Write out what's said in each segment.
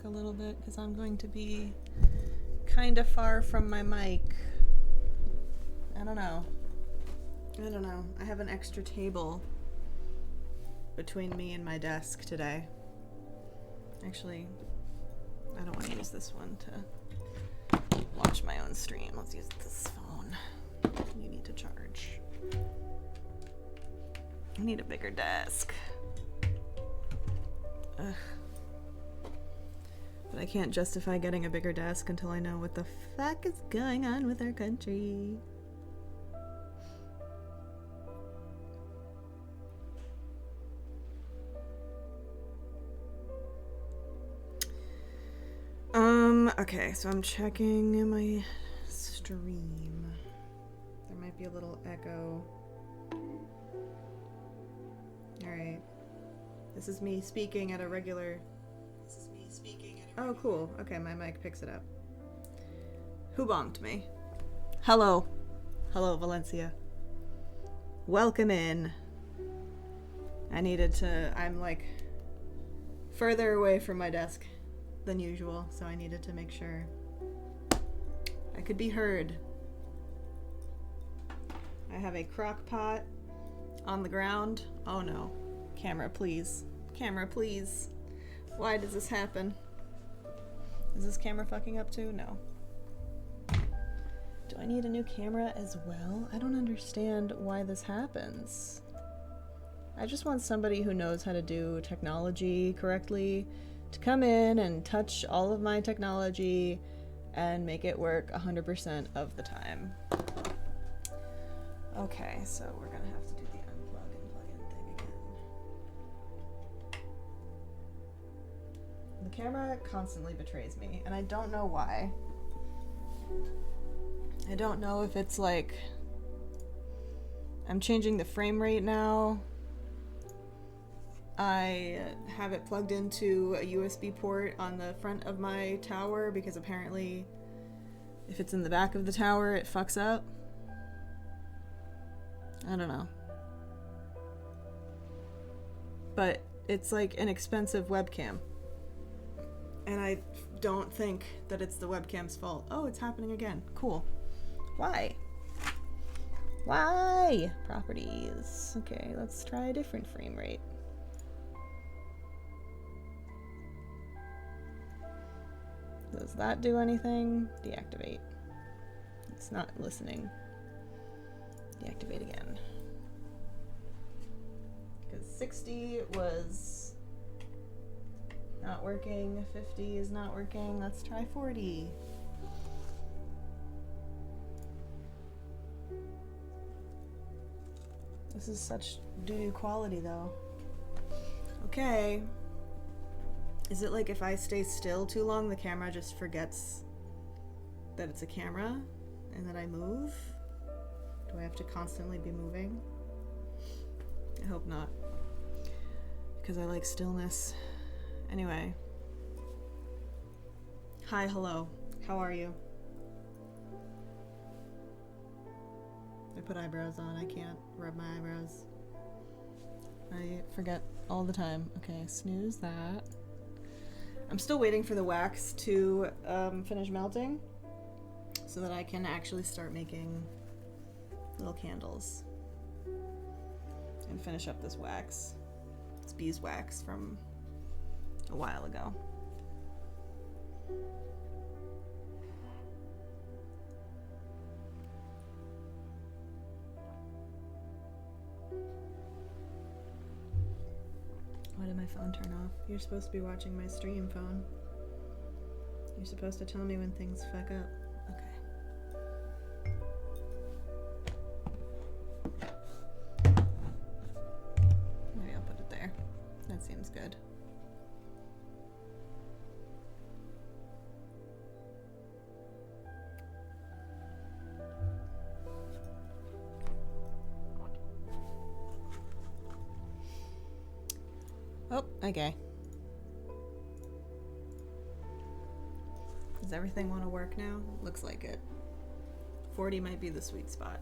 a little bit because I'm going to be kind of far from my mic. I don't know. I have an extra table between me and my desk today. Actually, I don't want to use this one to watch my own stream. Let's use this phone. You need to charge. I need a bigger desk. Ugh. But I can't justify getting a bigger desk until I know what the fuck is going on with our country. Okay, so I'm checking my stream. There might be a little echo. Alright. This is me speaking at a regular... Oh, cool. Okay, my mic picks it up. Who bonked me? Hello. Hello, Valencia. Welcome in. I'm like further away from my desk than usual, so I needed to make sure I could be heard. I have a crock pot on the ground. Oh no. Camera, please. Camera, please. Why does this happen? Is this camera fucking up too? No. Do I need a new camera as well? I don't understand why this happens. I just want somebody who knows how to do technology correctly to come in and touch all of my technology and make it work 100% of the time. Okay, so we're gonna have to do the unplug and plug in thing again. The camera constantly betrays me, and I don't know why. I don't know if it's like I'm changing the frame rate now. I have it plugged into a USB port on the front of my tower because apparently if it's in the back of the tower it fucks up. I don't know. But it's like an expensive webcam. And I don't think that it's the webcam's fault. Oh, it's happening again. Cool. Why? Why? Properties. Okay, let's try a different frame rate. Does that do anything? Deactivate. It's not listening. Deactivate again. Because 60 was not working, 50 is not working. Let's try 40. This is such doo-doo quality though. Okay. Is it like if I stay still too long, the camera just forgets that it's a camera and that I move? Do I have to constantly be moving? I hope not. Because I like stillness. Anyway. Hi, hello. How are you? I put eyebrows on. I can't rub my eyebrows. I forget all the time. Okay, snooze that. I'm still waiting for the wax to finish melting so that I can actually start making little candles and finish up this wax. It's beeswax from a while ago. Why did my phone turn off? You're supposed to be watching my stream, phone. You're supposed to tell me when things fuck up. Okay. Maybe I'll put it there. That seems good. Oh, okay. Does everything want to work now? Looks like it. 40 might be the sweet spot.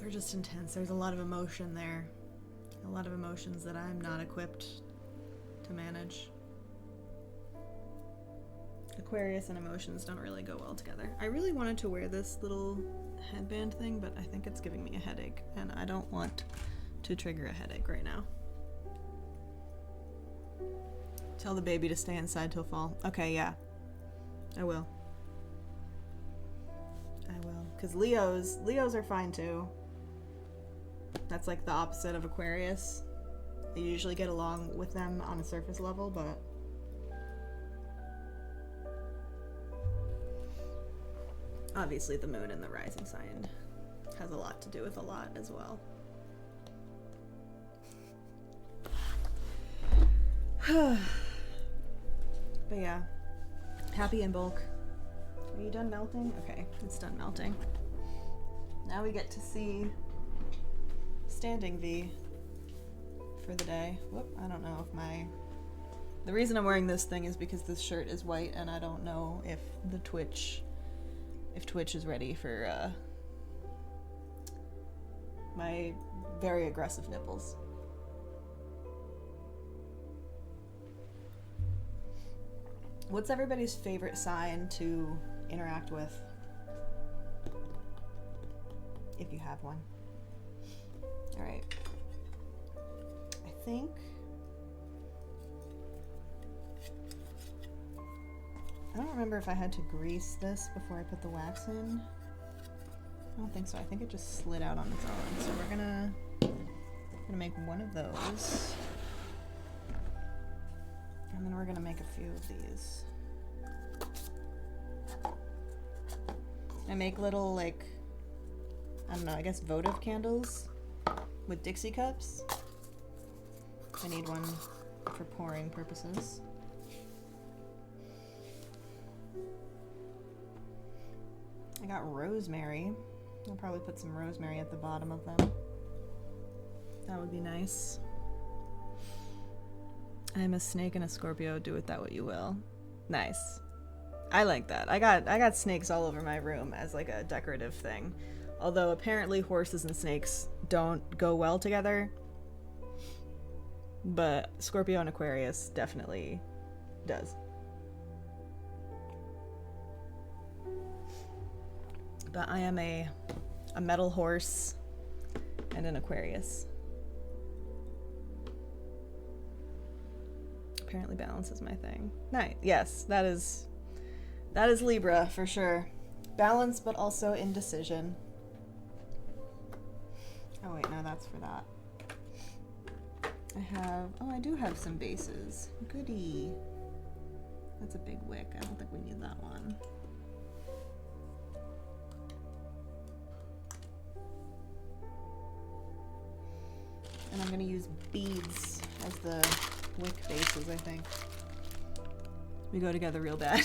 They're just intense. There's a lot of emotion there. A lot of emotions that I'm not equipped to manage. Aquarius and emotions don't really go well together. I really wanted to wear this little headband thing, but I think it's giving me a headache, and I don't want to trigger a headache right now. Tell the baby to stay inside till fall. Okay, yeah. I will. I will. Because Leos are fine too. That's like the opposite of Aquarius. I usually get along with them on a surface level, but obviously the moon and the rising sign has a lot to do with a lot as well. But yeah, happy Imbolc. Are you done melting? Okay, it's done melting. Now we get to see standing V for the day. Whoop, I don't know if the reason I'm wearing this thing is because this shirt is white and I don't know if Twitch is ready for my very aggressive nipples. What's everybody's favorite sign to interact with? If you have one. Alright. I think I don't remember if I had to grease this before I put the wax in. I don't think so. I think it just slid out on its own. So we're gonna make one of those. And then we're gonna make a few of these. I make little, like, I don't know, I guess votive candles with Dixie Cups. I need one for pouring purposes. I got rosemary. I'll probably put some rosemary at the bottom of them. That would be nice. I'm a snake and a Scorpio. Do with that what you will. Nice. I like that. I got snakes all over my room as like a decorative thing. Although apparently horses and snakes don't go well together. But Scorpio and Aquarius definitely does. But I am a metal horse and an Aquarius. Apparently balance is my thing. Nice. Yes, that is Libra for sure. Balance, but also indecision. Oh wait, no, that's for that. I do have some bases. Goody. That's a big wick. I don't think we need that one. And I'm gonna use beads as the wick bases, I think. We go together real bad.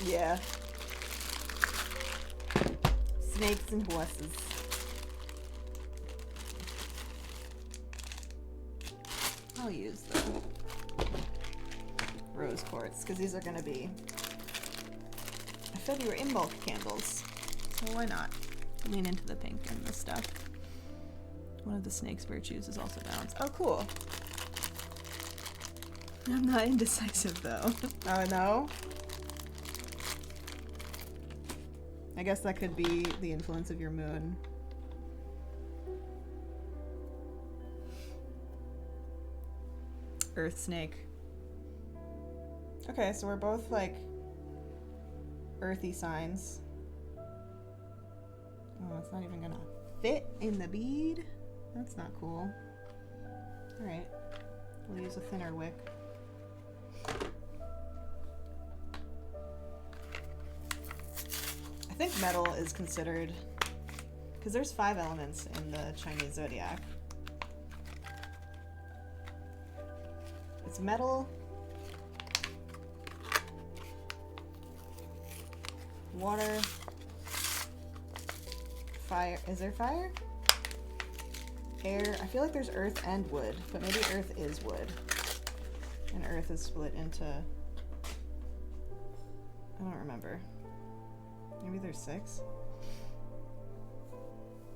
Yeah. Snakes and horses. I'll use the rose quartz, because these are gonna be... I said you were Imbolc candles, so why not lean into the pink and the stuff. One of the snake's virtues is also balance. Oh, cool. I'm not indecisive, though. Oh, no? I guess that could be the influence of your moon. Earth snake. Okay, so we're both, like, earthy signs. Oh, it's not even gonna fit in the bead? That's not cool. Alright. We'll use a thinner wick. I think metal is considered... because there's 5 elements in the Chinese zodiac. It's metal, water, fire. Is there fire? Air. I feel like there's earth and wood, but maybe earth is wood. And earth is split into... I don't remember. Maybe there's 6?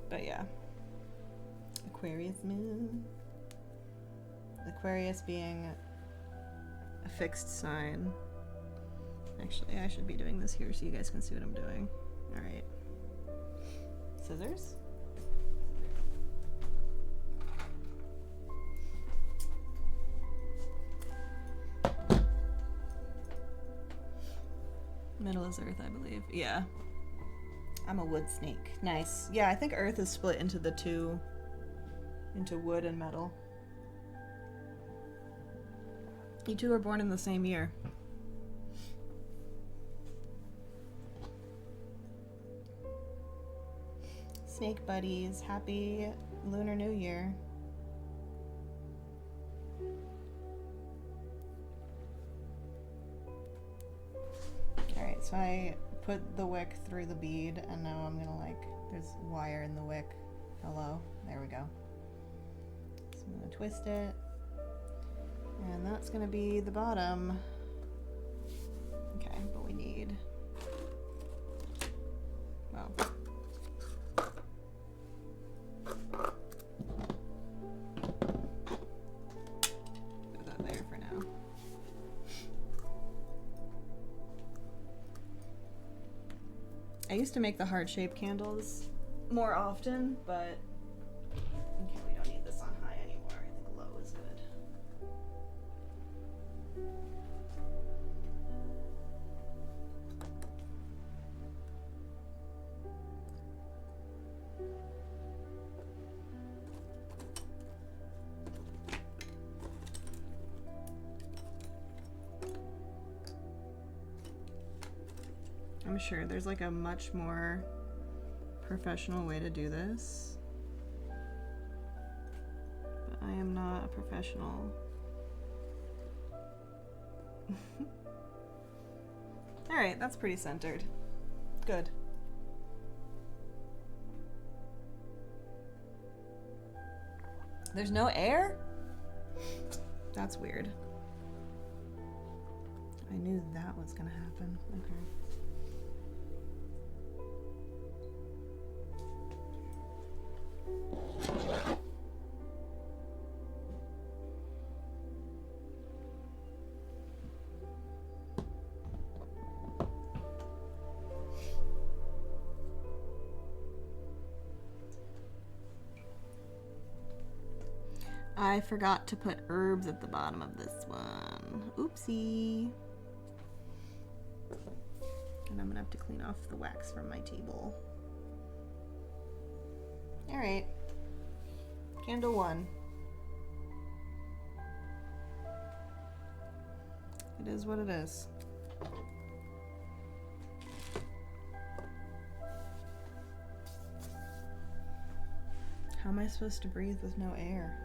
But yeah. Aquarius moon. Aquarius being a fixed sign. Actually, I should be doing this here so you guys can see what I'm doing. Alright. Scissors. Middle is earth, I believe. Yeah. I'm a wood snake. Nice. Yeah, I think earth is split into the two, into wood and metal. You two were born in the same year. Snake buddies, happy Lunar New Year. Alright, so I put the wick through the bead and now I'm gonna there's wire in the wick. Hello, there we go. So I'm gonna twist it. And that's gonna be the bottom. Okay, but we need, well, put that there for now. I used to make the heart-shaped candles more often, but okay, we don't need this on high anymore. I think low is good. I'm sure there's like a much more professional way to do this, but I am not a professional. Alright, that's pretty centered. Good. There's no air? That's weird. I knew that was gonna happen. Okay. I forgot to put herbs at the bottom of this one. Oopsie. And I'm gonna have to clean off the wax from my table. Alright. Candle 1. It is what it is. How am I supposed to breathe with no air?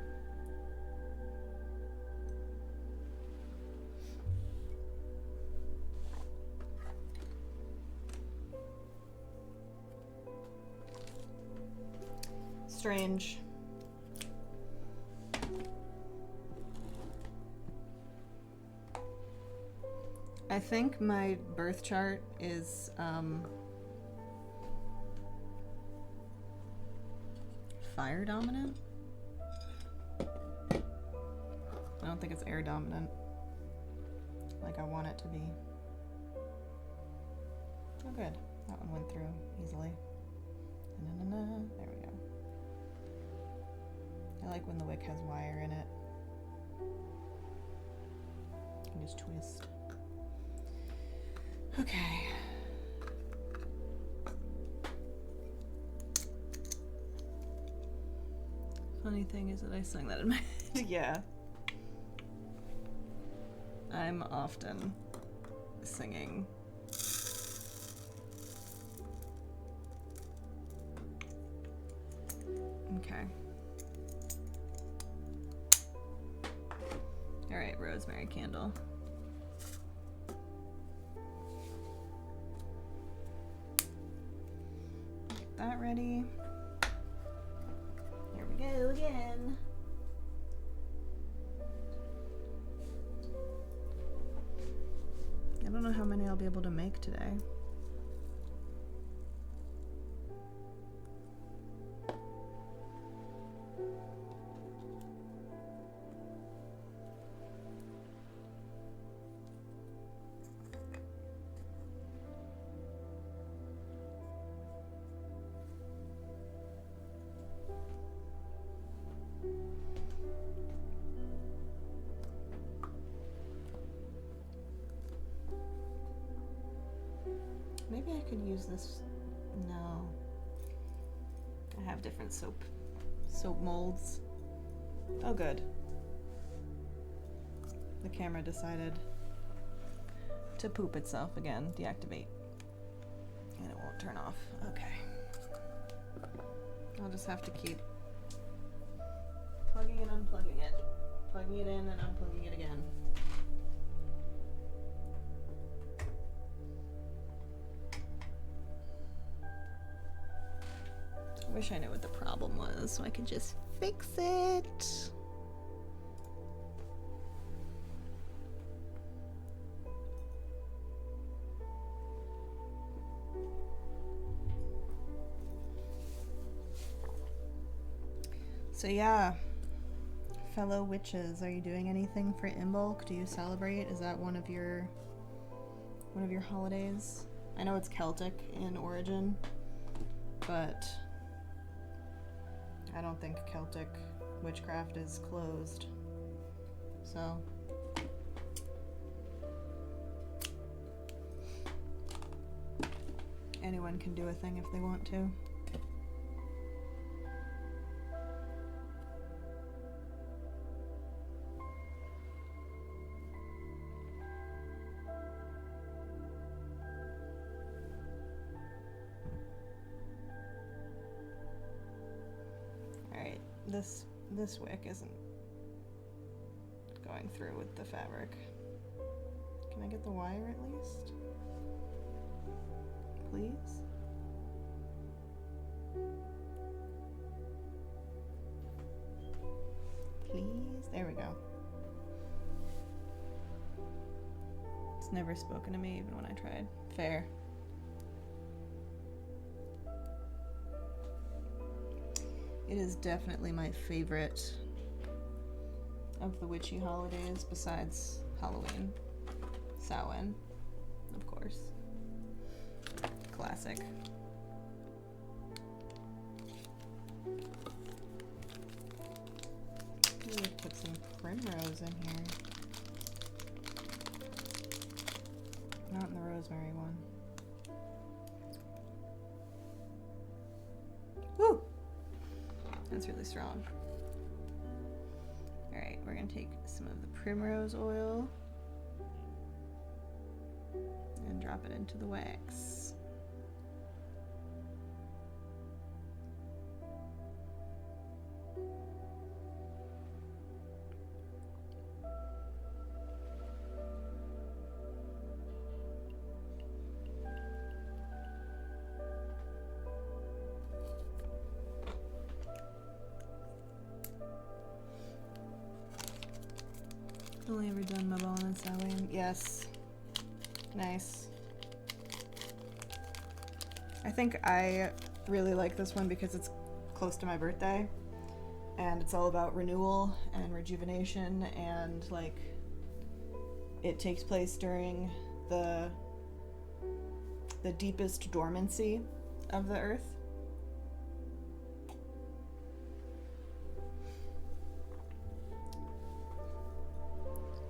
Strange. I think my birth chart is fire dominant. I don't think it's air dominant like I want it to be. Oh good, that one went through easily. There we go. I like when the wick has wire in it. You can just twist. Okay. Funny thing is that I sang that in my head. Yeah. I'm often singing. Okay. Alright, rosemary candle. Get that ready. Here we go again. I don't know how many I'll be able to make today. Maybe I could use this. No. I have different soap molds. Oh, good. The camera decided to poop itself again. Deactivate. And it won't turn off. Okay. I'll just have to keep plugging and unplugging it. Plugging it in and unplugging it again. I wish I knew what the problem was so I could just fix it. So yeah, fellow witches, are you doing anything for Imbolc? Do you celebrate? Is that one of your holidays? I know it's Celtic in origin, but I don't think Celtic witchcraft is closed. So anyone can do a thing if they want to. This wick isn't going through with the fabric. Can I get the wire at least? Please? Please? There we go. It's never spoken to me even when I tried. Fair. It is definitely my favorite of the witchy holidays besides Halloween. Samhain, of course. Classic. Maybe put some primrose in here. Not in the rosemary one. Woo! That's really strong. Alright, we're going to take some of the primrose oil and drop it into the wax. Only ever done my ball and Samhain. Yes. Nice. I think I really like this one because it's close to my birthday and it's all about renewal and rejuvenation, and like it takes place during the deepest dormancy of the earth.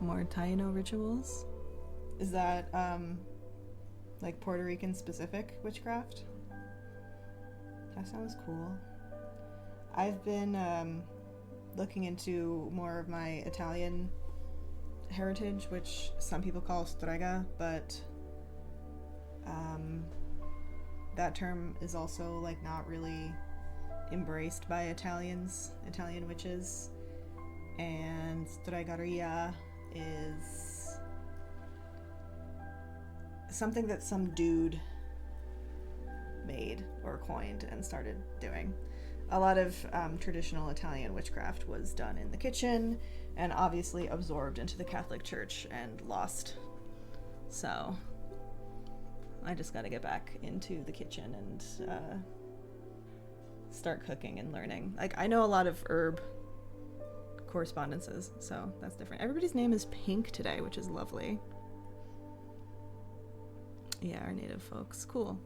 More Taino rituals? Is that like Puerto Rican specific witchcraft? That sounds cool. I've been looking into more of my Italian heritage, which some people call strega, but that term is also like not really embraced by Italian witches. And stregaria is something that some dude made or coined and started doing. A lot of traditional Italian witchcraft was done in the kitchen and obviously absorbed into the Catholic Church and lost. So I just got to get back into the kitchen and start cooking and learning. Like, I know a lot of herb correspondences, so that's different. Everybody's name is Pink today, which is lovely. Yeah, our native folks. Cool.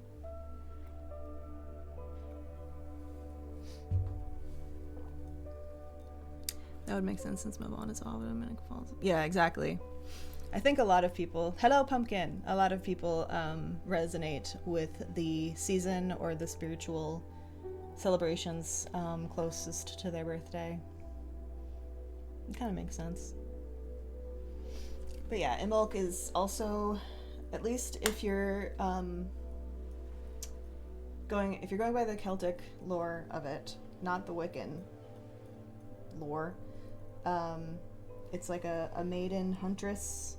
That would make sense since Mabon is automatic falls. Yeah, exactly. I think a lot of people, hello pumpkin, a lot of people resonate with the season or the spiritual celebrations closest to their birthday. It kind of makes sense. But yeah, Imbolc is also, at least if you're going by the Celtic lore of it, not the Wiccan lore, it's like a maiden huntress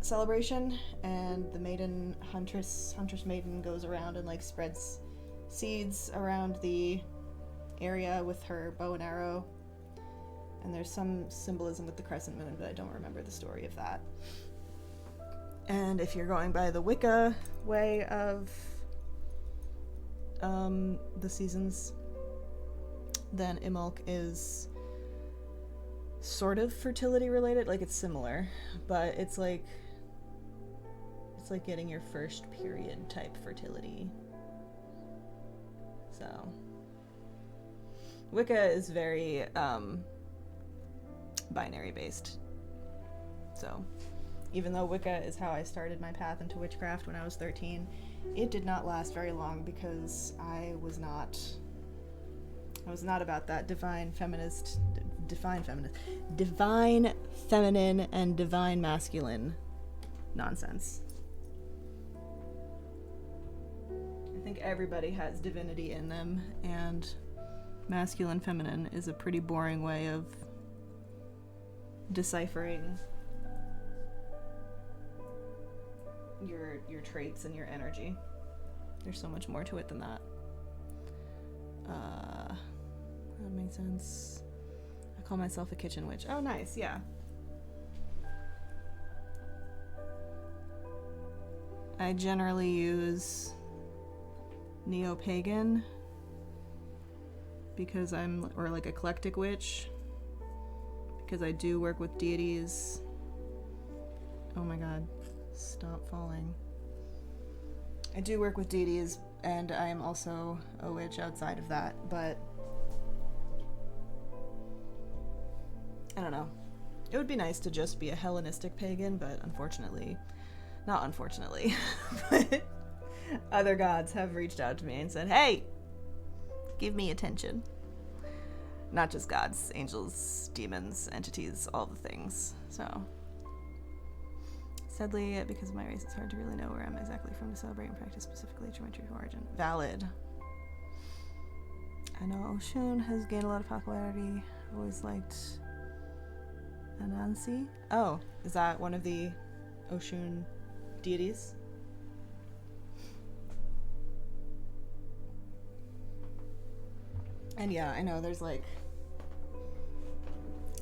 celebration, and the maiden huntress maiden goes around and like spreads seeds around the area with her bow and arrow. And there's some symbolism with the crescent moon, but I don't remember the story of that. And if you're going by the Wicca way of the seasons, then Imbolc is sort of fertility related. Like, it's similar, but it's like getting your first period type fertility. So Wicca is very binary based. So even though Wicca is how I started my path into witchcraft when I was 13, it did not last very long because I was not about that divine feminine and divine masculine nonsense. I think everybody has divinity in them, and masculine feminine is a pretty boring way of deciphering your traits and your energy. There's so much more to it than that. That makes sense. I call myself a kitchen witch. Oh, nice, yeah. I generally use neo-pagan because or like eclectic witch, because I do work with deities. Oh my god, stop falling. I do work with deities, and I am also a witch outside of that, but I don't know. It would be nice to just be a Hellenistic pagan, but not unfortunately, but other gods have reached out to me and said, hey, give me attention. Not just gods, angels, demons, entities, all the things. So sadly, because of my race, it's hard to really know where I'm exactly from to celebrate and practice specifically to my true origin. Valid. I know Oshun has gained a lot of popularity. I've always liked Anansi. Oh, is that one of the Oshun deities? And yeah, I know there's like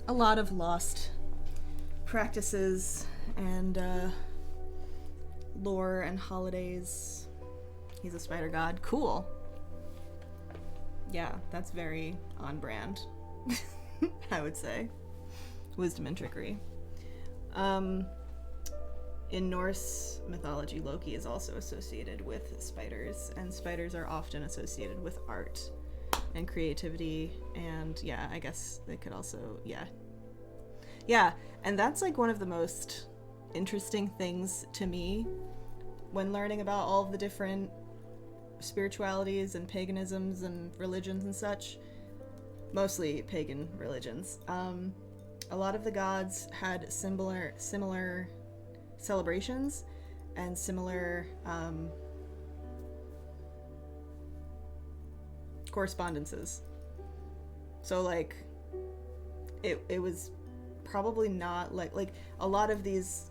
a lot of lost practices and lore and holidays. He's a spider god. Cool. Yeah, that's very on brand, I would say. Wisdom and trickery. In Norse mythology, Loki is also associated with spiders, and spiders are often associated with art and creativity, and yeah, I guess they could also, yeah, and that's like one of the most interesting things to me when learning about all of the different spiritualities and paganisms and religions and such, mostly pagan religions. A lot of the gods had similar celebrations and similar correspondences. So like it was probably not like a lot of these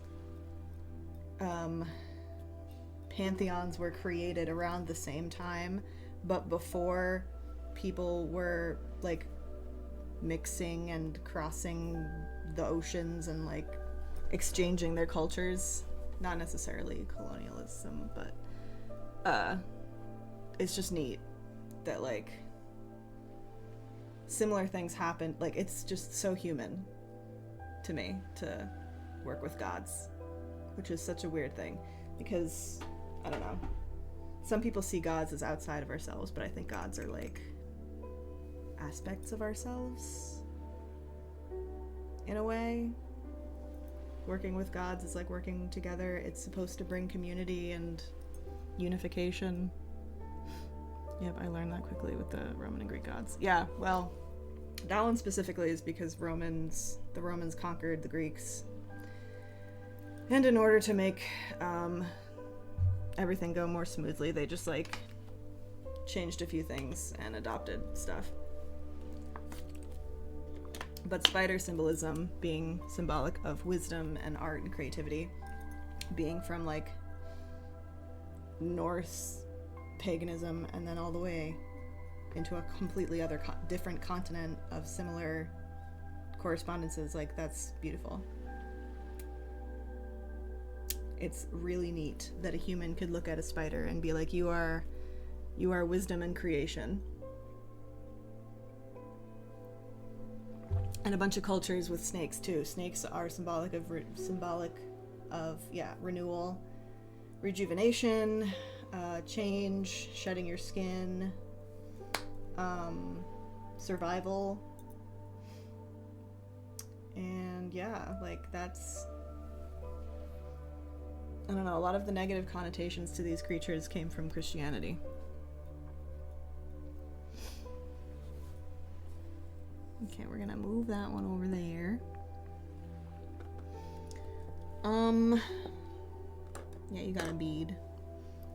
pantheons were created around the same time, but before people were like mixing and crossing the oceans and like exchanging their cultures. Not necessarily colonialism, but it's just neat that like similar things happen. Like, it's just so human to me to work with gods, which is such a weird thing because I don't know, some people see gods as outside of ourselves, but I think gods are like aspects of ourselves in a way. Working with gods is like working together. It's supposed to bring community and unification. Yep, I learned that quickly with the Roman and Greek gods. Yeah, well, that one specifically is because the Romans conquered the Greeks. And in order to make everything go more smoothly, they just like changed a few things and adopted stuff. But spider symbolism being symbolic of wisdom and art and creativity, being from like Norse paganism and then all the way into a completely other different continent of similar correspondences, like that's beautiful. It's really neat that a human could look at a spider and be like, you are wisdom and creation. And a bunch of cultures with snakes too. Snakes are symbolic of renewal, rejuvenation, change, shedding your skin, survival. And yeah, like that's, I don't know, a lot of the negative connotations to these creatures came from Christianity. Okay, we're gonna move that one over there. Yeah, you got a bead.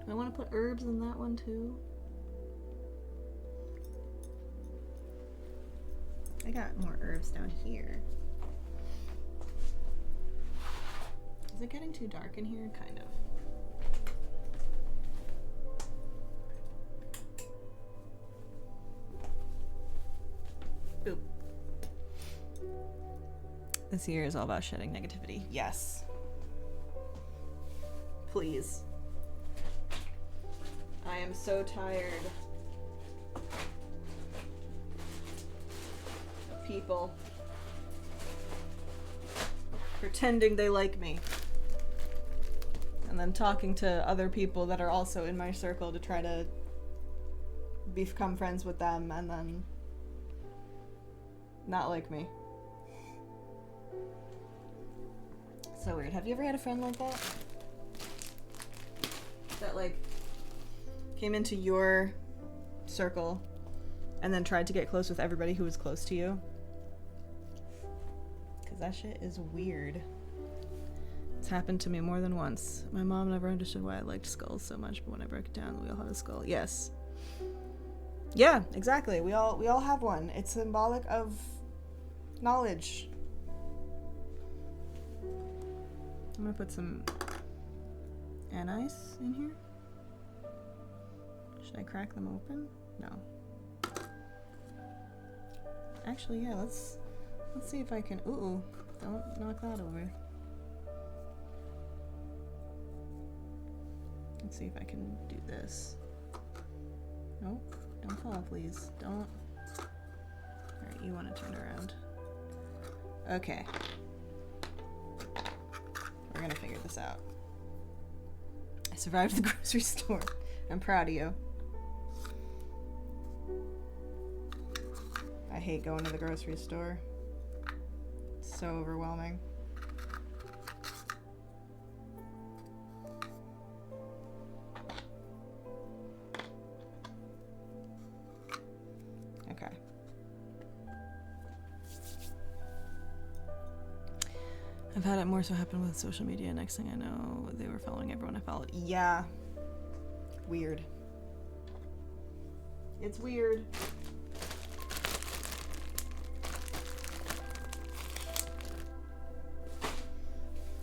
Do I want to put herbs in that one too? I got more herbs down here. Is it getting too dark in here? Kind of. Boop. This year is all about shedding negativity. Yes. Please. I am so tired of people pretending they like me and then talking to other people that are also in my circle to try to become friends with them and then not like me. So weird. Have you ever had a friend like that? That like came into your circle and then tried to get close with everybody who was close to you? Because that shit is weird. It's happened to me more than once. My mom never understood why I liked skulls so much, but when I broke it down, we all had a skull. Yes. Yeah, exactly. We all have one. It's symbolic of knowledge. I'm gonna put some anise in here. Should I crack them open? No. Actually, yeah, let's see if I can. Ooh, don't knock that over. Let's see if I can do this. Nope, don't fall, please. Don't. Alright, you want to turn around. Okay. We're gonna figure this out. I survived the grocery store. I'm proud of you. I hate going to the grocery store. It's so overwhelming. Okay. I've had it more so happen with social media. Next thing I know, they were following everyone I followed. Yeah. Weird. It's weird.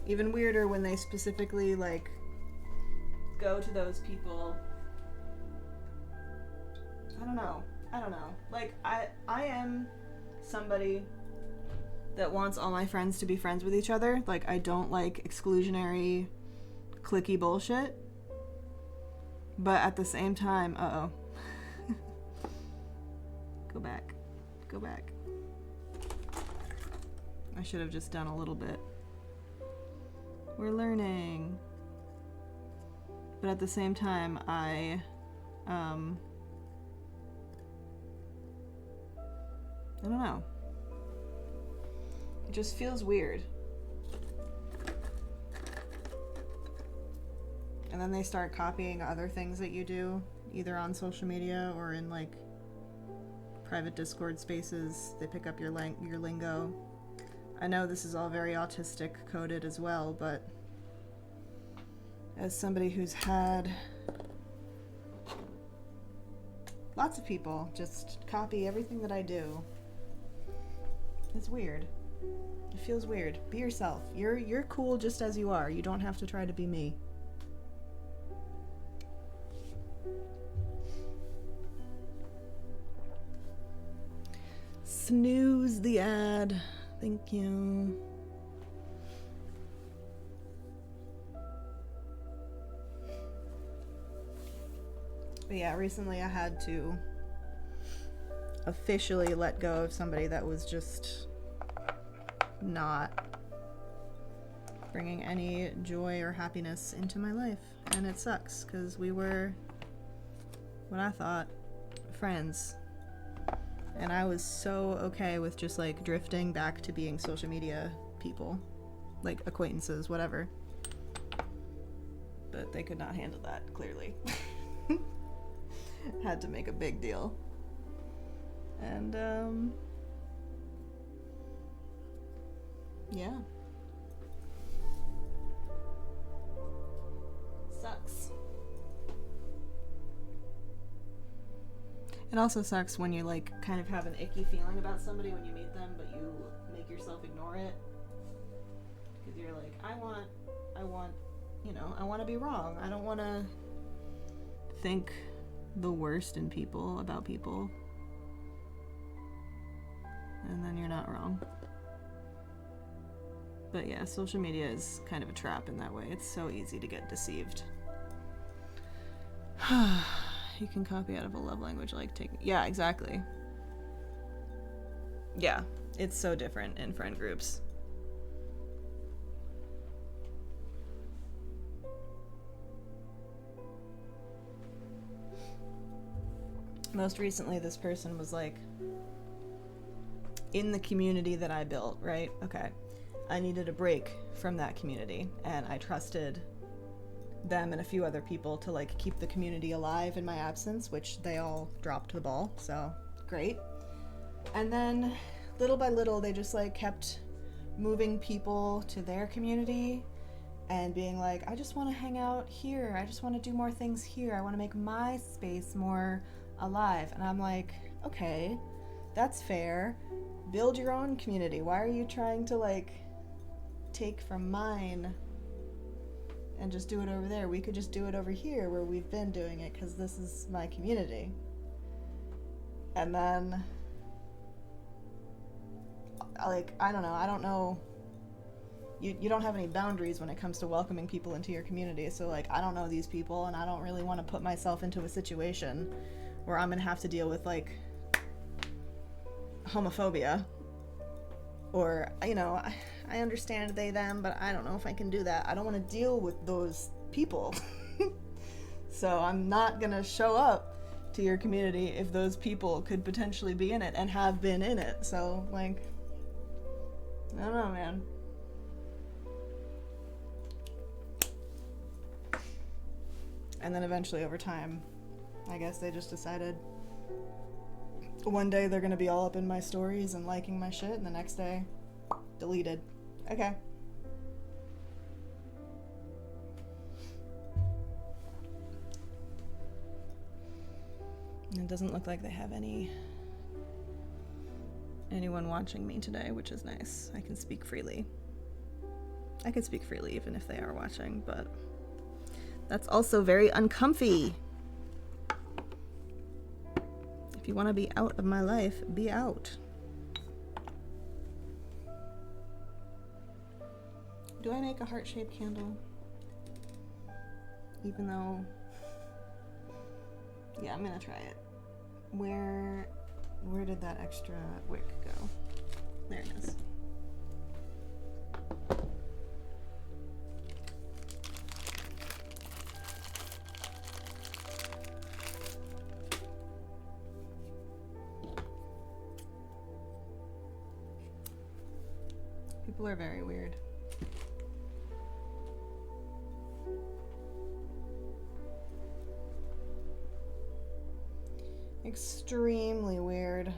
Even weirder when they specifically, like, go to those people. I don't know. Like, I am somebody that wants all my friends to be friends with each other. Like, I don't like exclusionary, cliquey bullshit. But at the same time, uh-oh. Go back. Go back. I should have just done a little bit. We're learning. But at the same time, I don't know. It just feels weird. And then they start copying other things that you do, either on social media or in like private Discord spaces. They pick up your lingo. I know this is all very autistic coded as well, but as somebody who's had lots of people just copy everything that I do, it's weird. It feels weird. Be yourself. You're cool just as you are. You don't have to try to be me. Snooze the ad. Thank you. But yeah, recently I had to officially let go of somebody that was just not bringing any joy or happiness into my life. And it sucks because we were, what I thought, friends. And I was so okay with just like drifting back to being social media people, like acquaintances, whatever. But they could not handle that, clearly. Had to make a big deal. And yeah. Sucks. It also sucks when you like kind of have an icky feeling about somebody when you meet them, but you make yourself ignore it. Because you're like, I want, you know, I want to be wrong. I don't want to think the worst in people about people. And then you're not wrong. But yeah, social media is kind of a trap in that way. It's so easy to get deceived. You can copy out of a love language like taking... Yeah, exactly. Yeah, it's so different in friend groups. Most recently, this person was like, in the community that I built, right? Okay. I needed a break from that community, and I trusted them and a few other people to like keep the community alive in my absence, which they all dropped the ball, so great. And then little by little they just like kept moving people to their community and being like, I just want to hang out here, I just want to do more things here, I want to make my space more alive. And I'm like, okay, that's fair, build your own community. Why are you trying to like take from mine and just do it over there? We could just do it over here where we've been doing it, because this is my community. And then like, I don't know, you don't have any boundaries when it comes to welcoming people into your community. So like, I don't know these people, and I don't really want to put myself into a situation where I'm gonna have to deal with like homophobia, or, you know, I understand they, them, but I don't know if I can do that. I don't want to deal with those people. So I'm not gonna show up to your community if those people could potentially be in it and have been in it. So like, I don't know, man. And then eventually over time, I guess they just decided one day they're gonna be all up in my stories and liking my shit, and the next day, deleted. Okay. And it doesn't look like they have anyone watching me today, which is nice. I can speak freely. I can speak freely even if they are watching, but that's also very uncomfy. If you want to be out of my life, be out. Do I make a heart-shaped candle? Even though... Yeah, I'm gonna try it. Where did that extra wick go? There it is. People are very weird. Extremely weird.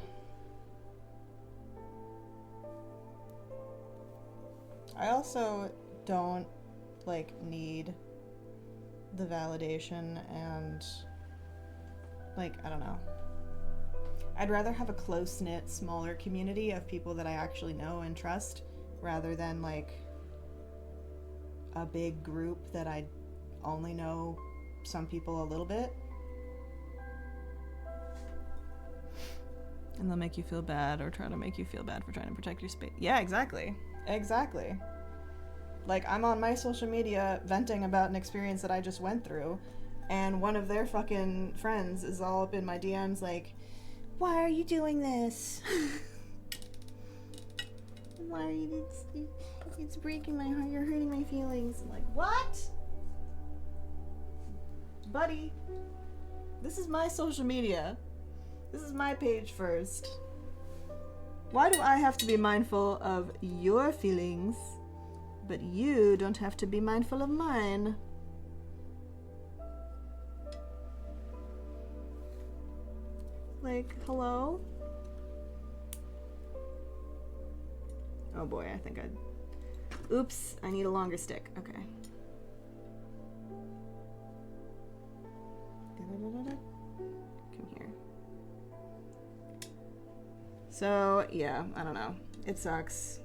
I also don't like need the validation and like, I don't know. I'd rather have a close-knit, smaller community of people that I actually know and trust rather than like a big group that I only know some people a little bit. And they'll make you feel bad or try to make you feel bad for trying to protect your space. Yeah, exactly. Exactly. Like, I'm on my social media venting about an experience that I just went through, and one of their fucking friends is all up in my DMs like, why are you doing this? Why are you... It's breaking my heart. You're hurting my feelings. I'm like, what? Buddy, this is my social media. This is my page first. Why do I have to be mindful of your feelings, but you don't have to be mindful of mine? Like, hello? Oh boy, I think Oops, I need a longer stick. Okay. Come here. So, yeah, I don't know. It sucks.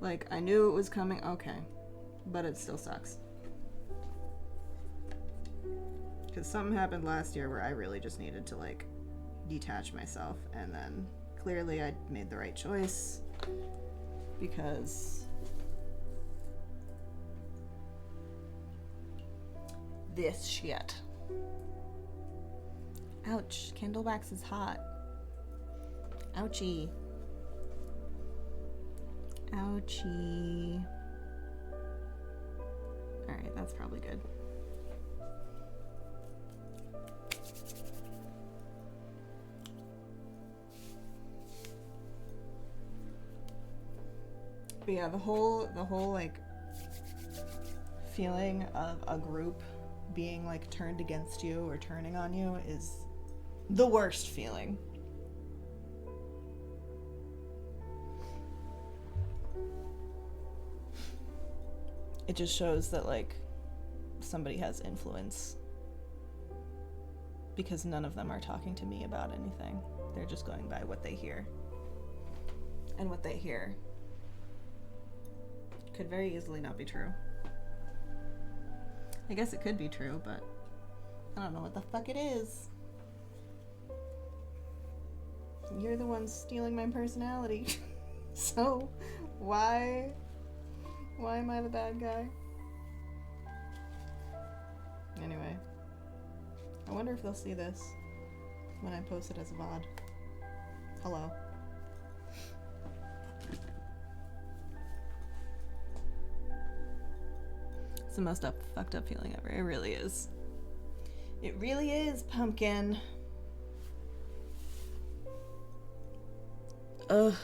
Like, I knew it was coming. Okay. But it still sucks. Because something happened last year where I really just needed to, like, detach myself. And then, clearly, I made the right choice. Because... this shit. Ouch. Candle wax is hot. Ouchie. Ouchie. Alright, that's probably good. But yeah, the whole like feeling of a group being like turned against you or turning on you is the worst feeling. It just shows that like somebody has influence because none of them are talking to me about anything. They're just going by what they hear. And what they hear could very easily not be true. I guess it could be true, but I don't know what the fuck it is. You're the one stealing my personality. So, why am I the bad guy? Anyway, I wonder if they'll see this when I post it as a VOD. Hello. It's the most fucked up feeling ever. It really is. It really is, pumpkin. Ugh.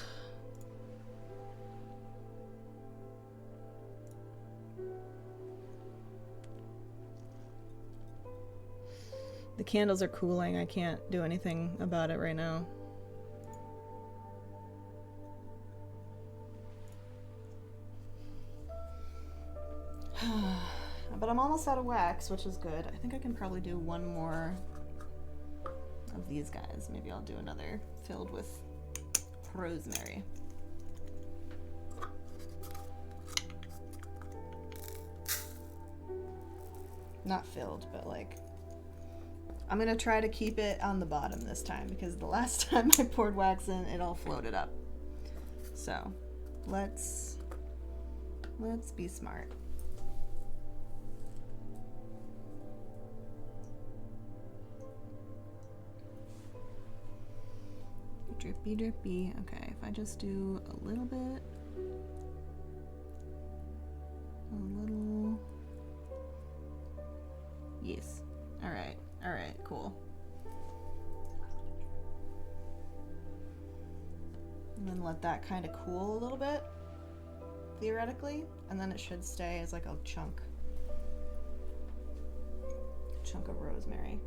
The candles are cooling. I can't do anything about it right now. But I'm almost out of wax, which is good. I think I can probably do one more of these guys. Maybe I'll do another filled with rosemary. Not filled, but like... I'm gonna try to keep it on the bottom this time because the last time I poured wax in, it all floated up. So, let's be smart. Drippy, drippy. Okay, if I just do a little bit. A little. Yes. Alright. Alright, cool. And then let that kind of cool a little bit, theoretically, and then it should stay as like a chunk chunk of rosemary.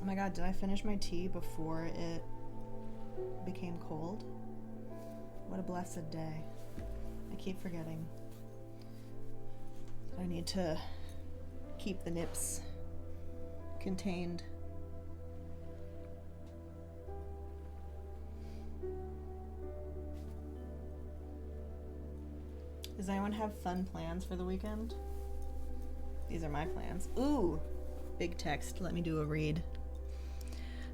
Oh my god, did I finish my tea before it became cold? What a blessed day. I keep forgetting that I need to keep the nips contained. Does anyone have fun plans for the weekend? These are my plans. Ooh! Big text. Let me do a read.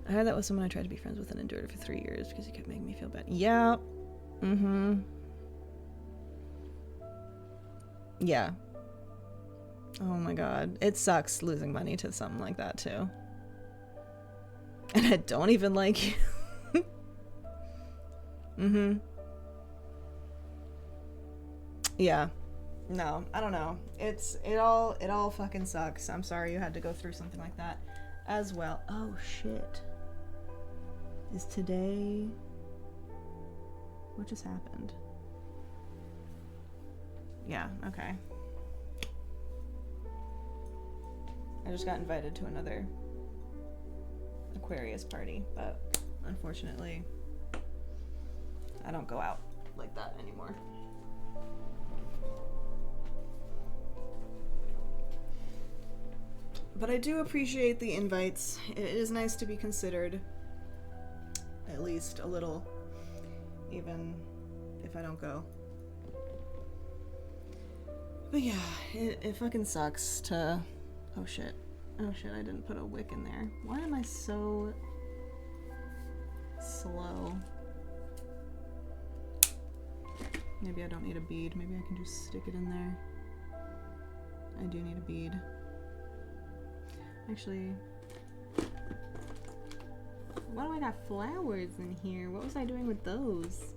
I heard that was someone I tried to be friends with and endured it for 3 years because he kept making me feel bad. Yeah. Mm-hmm. Yeah. Oh my god. It sucks losing money to something like that too. And I don't even like you. Mm-hmm. Yeah. No, I don't know. It all fucking sucks. I'm sorry you had to go through something like that as well. Oh shit. Is today... What just happened? Yeah, okay. I just got invited to another Aquarius party, but unfortunately I don't go out like that anymore. But I do appreciate the invites. It is nice to be considered, at least a little, even if I don't go. But yeah, it fucking sucks to... Oh shit, I didn't put a wick in there. Why am I so slow? Maybe I don't need a bead. Maybe I can just stick it in there. I do need a bead. Actually, why do I got flowers in here? What was I doing with those?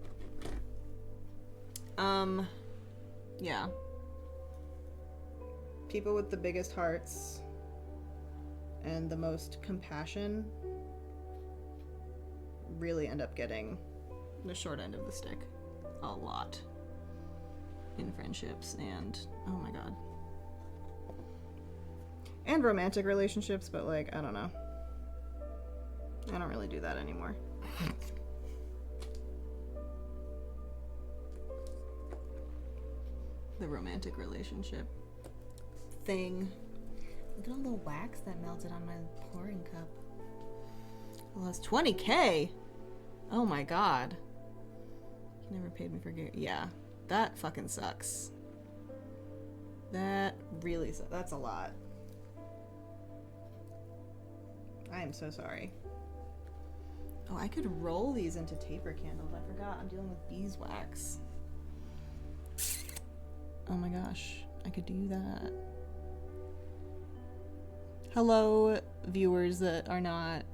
Yeah. People with the biggest hearts and the most compassion really end up getting the short end of the stick a lot in friendships and, oh my god. And romantic relationships, but like, I don't know. I don't really do that anymore. The romantic relationship thing. Look at all the wax that melted on my pouring cup. I lost 20K! Oh my god. You never paid me for gear. Yeah, that fucking sucks. That really sucks. That's a lot. I am so sorry. Oh, I could roll these into taper candles. I forgot. I'm dealing with beeswax. Oh my gosh. I could do that. Hello, viewers that are not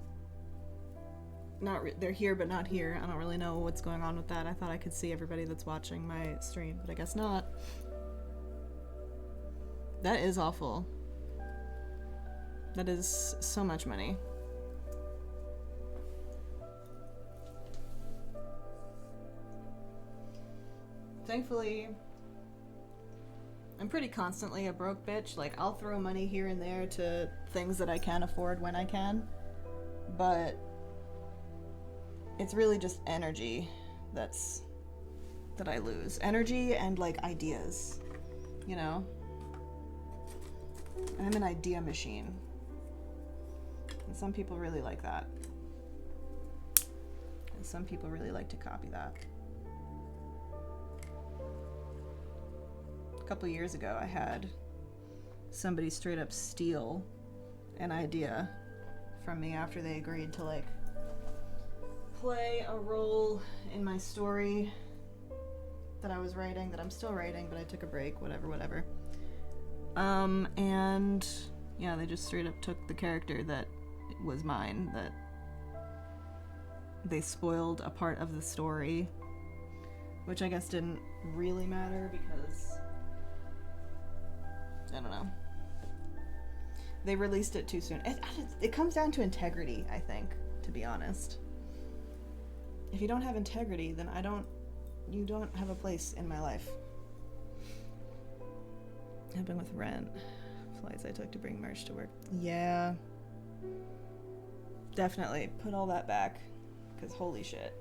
they're here but not here. I don't really know what's going on with that. I thought I could see everybody that's watching my stream, but I guess not. That is awful. That is so much money. Thankfully, I'm pretty constantly a broke bitch. Like, I'll throw money here and there to things that I can afford when I can, but it's really just energy that I lose. Energy and, like, ideas, you know? I'm an idea machine. And some people really like that. And some people really like to copy that. A couple years ago, I had somebody straight up steal an idea from me after they agreed to, like, play a role in my story that I was writing, that I'm still writing, but I took a break, whatever. And yeah, they just straight up took the character that was mine, that they spoiled a part of the story, which I guess didn't really matter because, I don't know. They released it too soon. It comes down to integrity, I think, to be honest. If you don't have integrity, then you don't have a place in my life. Helping with rent. Flights I took to bring merch to work. Yeah. Definitely. Put all that back. Because holy shit.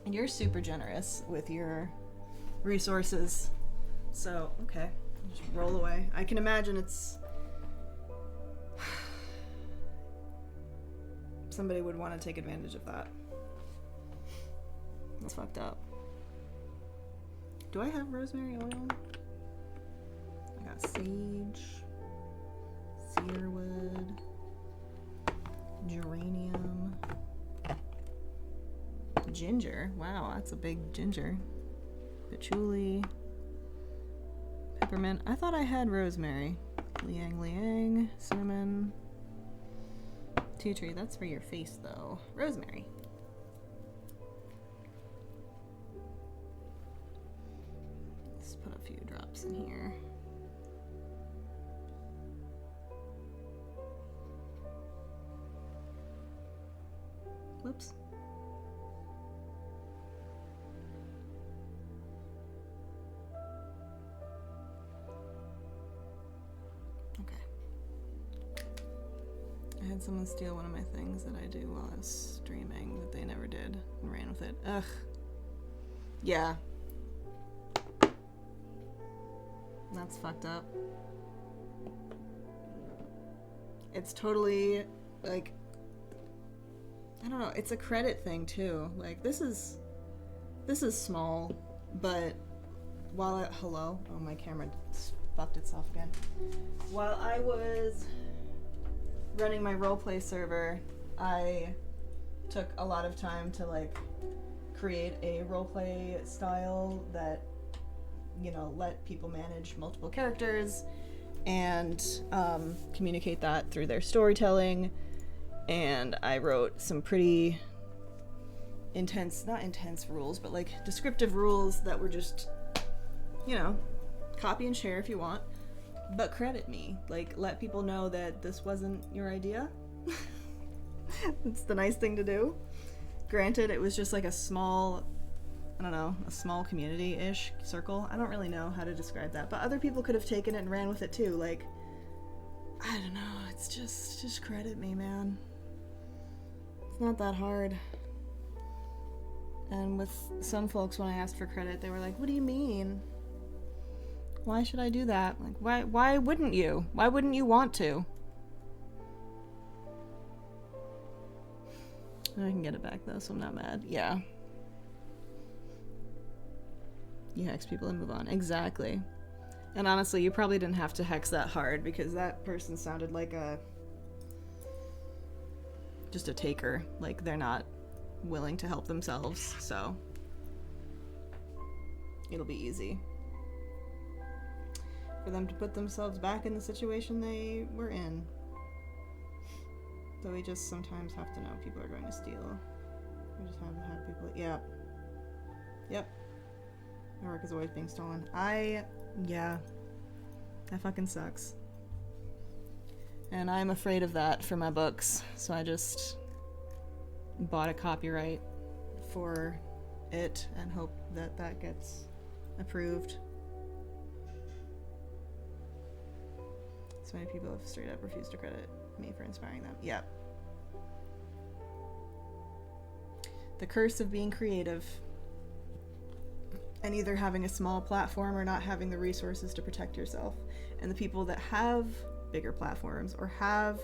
And you're super generous with your resources. So, okay. Just roll away. I can imagine it's... somebody would want to take advantage of that. That's fucked up. Do I have rosemary oil? I got sage, cedarwood, geranium, ginger. Wow, that's a big ginger. Patchouli, peppermint. I thought I had rosemary. Liang liang, cinnamon, tea tree. That's for your face though. Rosemary. Let's put a few drops in here. Whoops. Okay. I had someone steal one of my things that I do while I was streaming that they never did and ran with it. Ugh. Yeah. That's fucked up. It's totally, like, I don't know, it's a credit thing too. Like, this is small, but while hello? Oh, my camera fucked itself again. While I was running my roleplay server, I took a lot of time to, like, create a roleplay style that, you know, let people manage multiple characters and communicate that through their storytelling. And I wrote some pretty intense, not intense rules, but like descriptive rules that were just, you know, copy and share if you want, but credit me. Like, let people know that this wasn't your idea. It's the nice thing to do. Granted, it was just like a small, I don't know, a small community-ish circle. I don't really know how to describe that, but other people could have taken it and ran with it too. Like, I don't know, it's just credit me, man. It's not that hard. And with some folks, when I asked for credit, they were like, what do you mean? Why should I do that? Like, why wouldn't you? Why wouldn't you want to? I can get it back though, so I'm not mad. Yeah. You hex people and move on. Exactly. And honestly, you probably didn't have to hex that hard because that person sounded like just a taker. Like, they're not willing to help themselves, so it'll be easy for them to put themselves back in the situation they were in. So we just sometimes have to know people are going to steal. We just have to have people. Yep. My work is always being stolen. Yeah. That fucking sucks. And I'm afraid of that for my books, so I just bought a copyright for it and hope that that gets approved. So many people have straight up refused to credit me for inspiring them. Yep. The curse of being creative and either having a small platform or not having the resources to protect yourself. And the people that have bigger platforms or have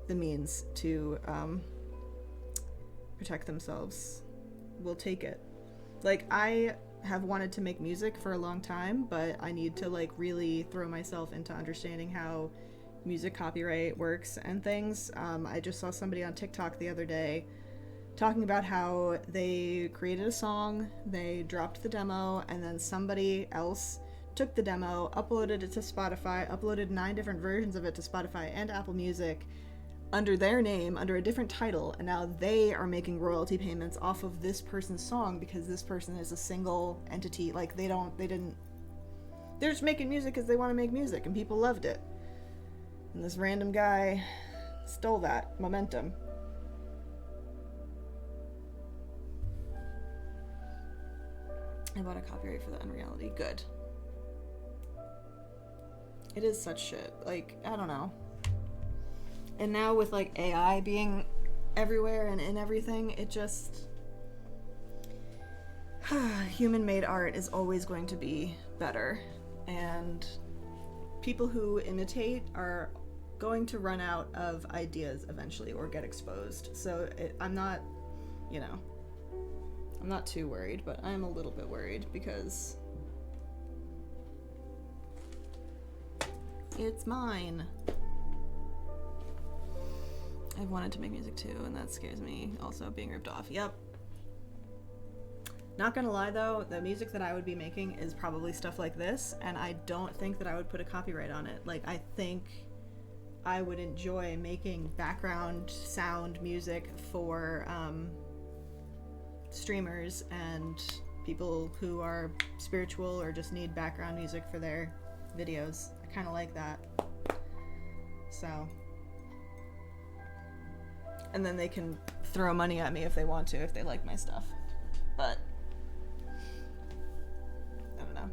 the means to protect themselves will take it. Like, I have wanted to make music for a long time, but I need to, like, really throw myself into understanding how music copyright works and things. I just saw somebody on TikTok the other day talking about how they created a song, they dropped the demo, and then somebody else took the demo, uploaded it to Spotify, uploaded 9 different versions of it to Spotify and Apple Music under their name, under a different title, and now they are making royalty payments off of this person's song because this person is a single entity. Like, they're just making music because they want to make music, and people loved it. And this random guy stole that momentum. I bought a copyright for the Unreality. Good. It is such shit. Like, I don't know. And now with like AI being everywhere and in everything, it just... human-made art is always going to be better. And people who imitate are going to run out of ideas eventually or get exposed. So I'm not, you know, I'm not too worried, but I'm a little bit worried because it's mine. I've wanted to make music too, and that scares me. Also, being ripped off. Yep. Not gonna lie though, the music that I would be making is probably stuff like this, and I don't think that I would put a copyright on it. Like, I think I would enjoy making background sound music for streamers and people who are spiritual or just need background music for their videos. I kind of like that. So... and then they can throw money at me if they want to, if they like my stuff. But... I don't know.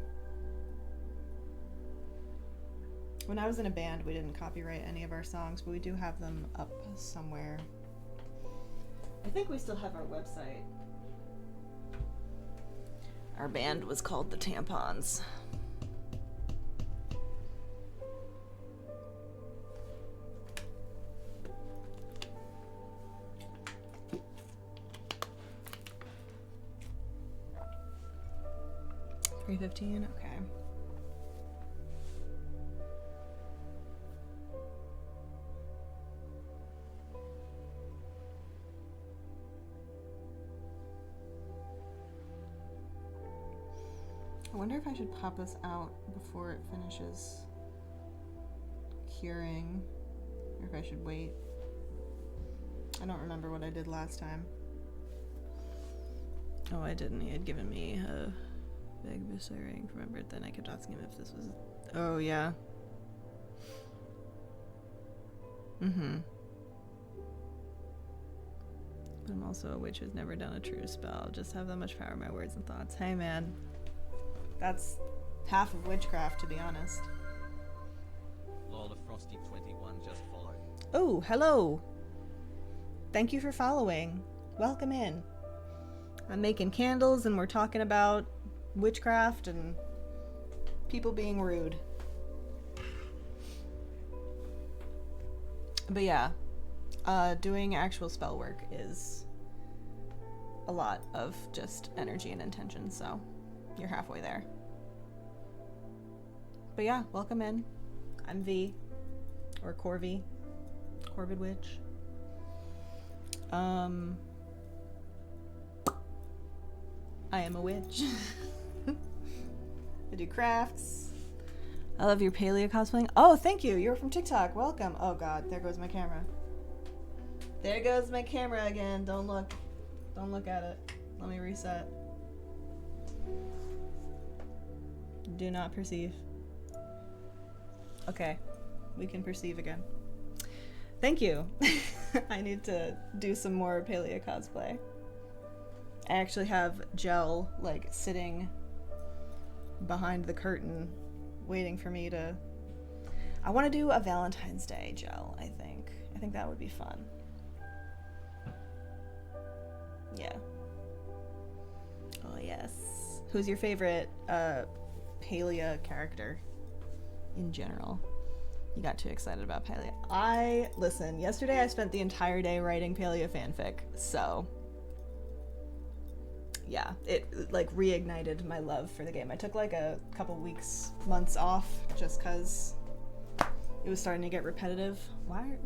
When I was in a band, we didn't copyright any of our songs, but we do have them up somewhere. I think we still have our website. Our band was called The Tampons. $3.15? Okay. I wonder if I should pop this out before it finishes curing, or if I should wait. I don't remember what I did last time. Oh, I didn't. He had given me a big Busa ring. Remember, then I kept asking him if this was... Oh, yeah. Mm-hmm. But I'm also a witch who's never done a true spell. Just have that much power in my words and thoughts. Hey, man. That's half of witchcraft, to be honest. Lola Frosty 21 just followed. Oh, hello. Thank you for following. Welcome in. I'm making candles and we're talking about witchcraft and people being rude. But yeah, doing actual spell work is a lot of just energy and intention, so you're halfway there. But yeah, welcome in. I'm V, or Corvi, Corvid Witch. I am a witch. I do crafts. I love your paleo cosplaying. Oh, thank you. You're from TikTok. Welcome. Oh god, there goes my camera. There goes my camera again. Don't look. Don't look at it. Let me reset. Do not perceive. Okay, we can perceive again. Thank you. I need to do some more paleo cosplay. I actually have gel like sitting behind the curtain waiting for me to... I want to do a Valentine's Day gel, I think. I think that would be fun. Yeah. Oh yes. Who's your favorite paleo character in general? You got too excited about paleo. Listen, yesterday I spent the entire day writing paleo fanfic, so yeah, it like reignited my love for the game. I took like a couple months off just because it was starting to get repetitive. Why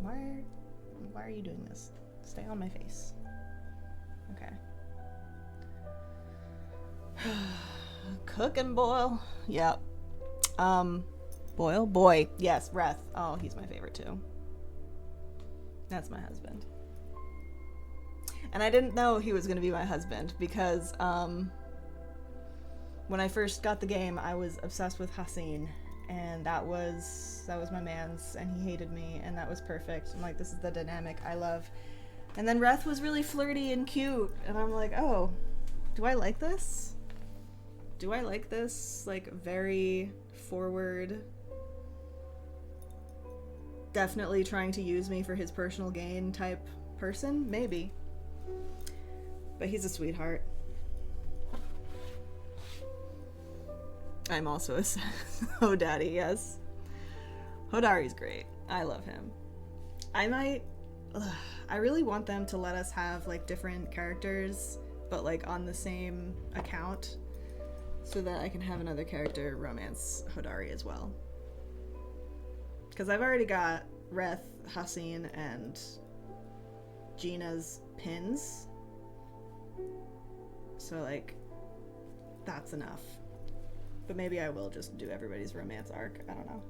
are you doing this? Stay on my face. Okay. Cook and boil. Yep. Boil? Boy. Yes, Reth. Oh, he's my favorite too. That's my husband. And I didn't know he was going to be my husband because when I first got the game, I was obsessed with Hassan, and that was my man's, and he hated me, and that was perfect. I'm like, this is the dynamic I love. And then Reth was really flirty and cute, and I'm like, oh, do I like this? Do I like this, like, very forward, definitely trying to use me for his personal gain type person? Maybe. But he's a sweetheart. I'm also a Hodaddy, yes. Hodari's great. I love him. I really want them to let us have, like, different characters, but, like, on the same account, so that I can have another character romance Hodari as well. Because I've already got Reth, Hassin, and Gina's pins. So, like, that's enough. But maybe I will just do everybody's romance arc. I don't know.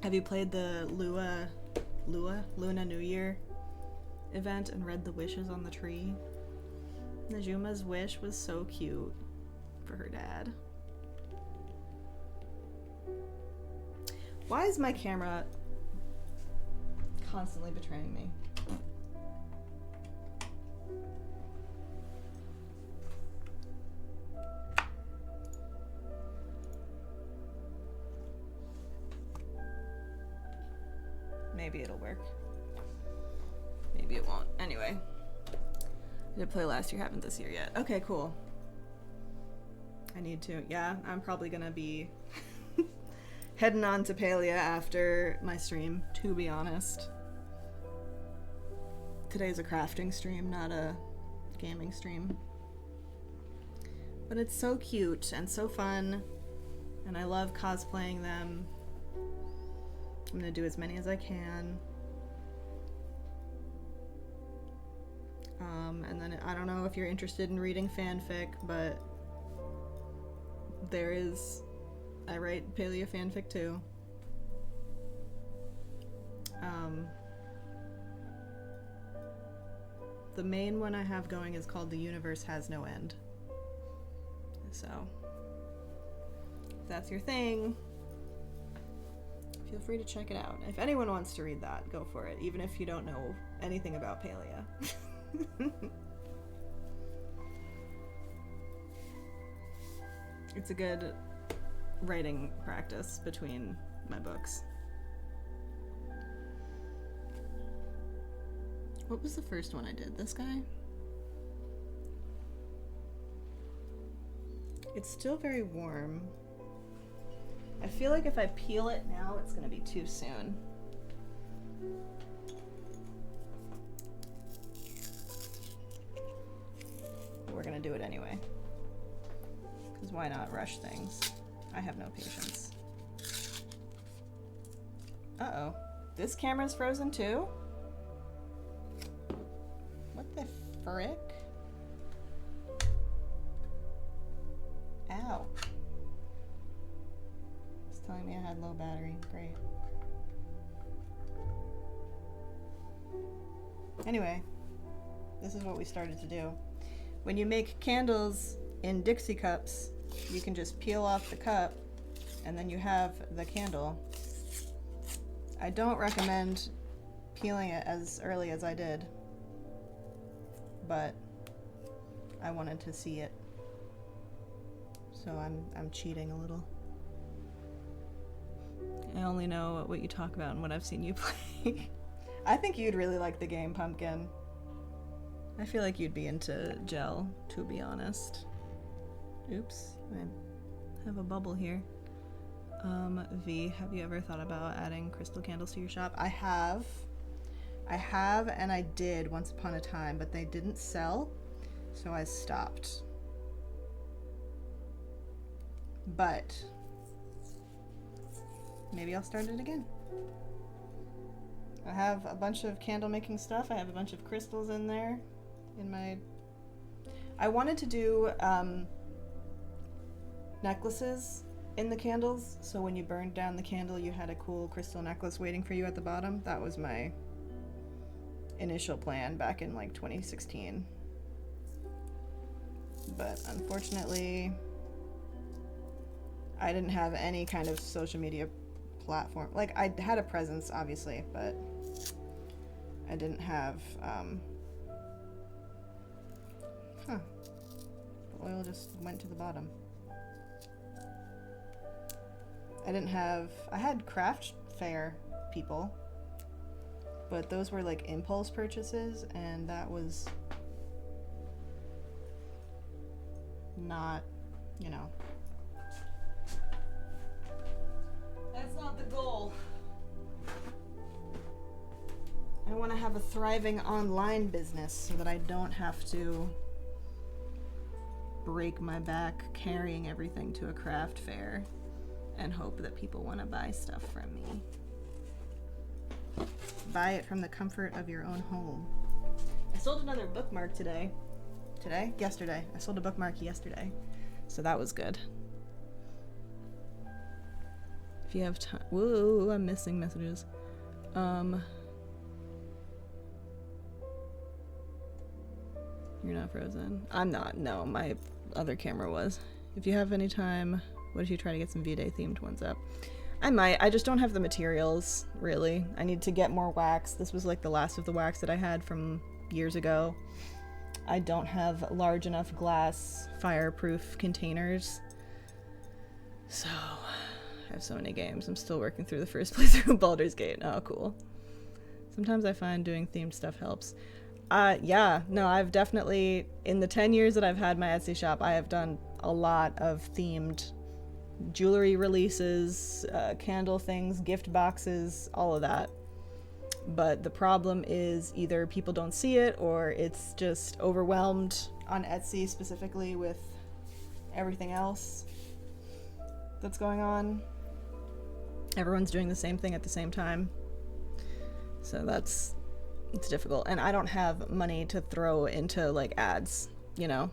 Have you played the Lunar New Year event and read the wishes on the tree? Najuma's wish was so cute for her dad. Why is my camera constantly betraying me? Maybe it'll work. Maybe it won't. Anyway. I did play last year, haven't this year yet. Okay, cool. I need to. Yeah, I'm probably gonna be heading on to Palia after my stream, to be honest. Today's a crafting stream, not a gaming stream. But it's so cute and so fun, and I love cosplaying them. I'm gonna do as many as I can. And then I don't know if you're interested in reading fanfic, but I write Palia fanfic too. The main one I have going is called The Universe Has No End. So, if that's your thing, feel free to check it out. If anyone wants to read that, go for it, even if you don't know anything about Palia. It's a good writing practice between my books. What was the first one I did? This guy? It's still very warm. I feel like if I peel it now, it's gonna be too soon. But we're gonna do it anyway. Because why not rush things? I have no patience. Uh-oh. This camera's frozen too? What the frick? Ow. It's telling me I had low battery. Great. Anyway, this is what we started to do. When you make candles in Dixie Cups, you can just peel off the cup and then you have the candle. I don't recommend peeling it as early as I did, but I wanted to see it, so I'm cheating a little. I only know what you talk about and what I've seen you play. I think you'd really like the game, Pumpkin. I feel like you'd be into gel, to be honest. Oops, I have a bubble here. V, have you ever thought about adding crystal candles to your shop? I have, and I did once upon a time, but they didn't sell, so I stopped. But maybe I'll start it again. I have a bunch of candle making stuff. I have a bunch of crystals in there. I wanted to do necklaces in the candles, so when you burned down the candle you had a cool crystal necklace waiting for you at the bottom. That was my initial plan back in like 2016. But unfortunately I didn't have any kind of social media platform. Like, I had a presence obviously, but I didn't have The oil just went to the bottom. I had craft fair people, but those were like impulse purchases, and that was not, you know, that's not the goal. I want to have a thriving online business so that I don't have to break my back carrying everything to a craft fair and hope that people want to buy stuff from me. Buy it from the comfort of your own home. I sold another bookmark today. Yesterday. I sold a bookmark yesterday. So that was good. If you have time. Whoa, I'm missing messages. You're not frozen. I'm not. No, my other camera was. If you have any time, what if you try to get some V-Day themed ones up? I might. I just don't have the materials, really. I need to get more wax. This was like the last of the wax that I had from years ago. I don't have large enough glass fireproof containers. So, I have so many games. I'm still working through the first playthrough of Baldur's Gate. Oh, cool. Sometimes I find doing themed stuff helps. Yeah, no, I've definitely, in the 10 years that I've had my Etsy shop, I have done a lot of themed jewelry releases, candle things, gift boxes, all of that. But the problem is either people don't see it or it's just overwhelmed on Etsy specifically with everything else that's going on. Everyone's doing the same thing at the same time. So it's difficult. And I don't have money to throw into like ads, you know?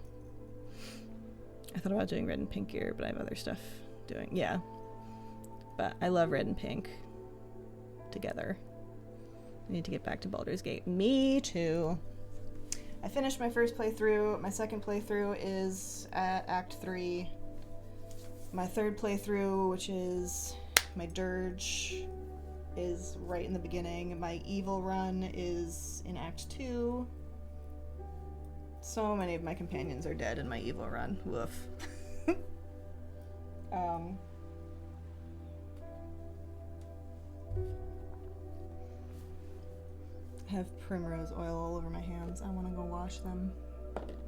I thought about doing red and pink gear, but I have other stuff doing, yeah. But I love red and pink together. I need to get back to Baldur's Gate. Me too. I finished my first playthrough. My second playthrough is at Act 3. My third playthrough, which is my Dirge, is right in the beginning. My evil run is in Act 2. So many of my companions are dead in my evil run. Woof. I have primrose oil all over my hands. I want to go wash them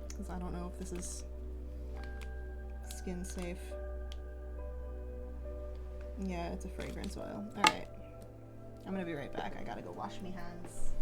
because I don't know if this is skin safe. Yeah, it's a fragrance oil. Alright. I'm gonna be right back. I gotta go wash my hands.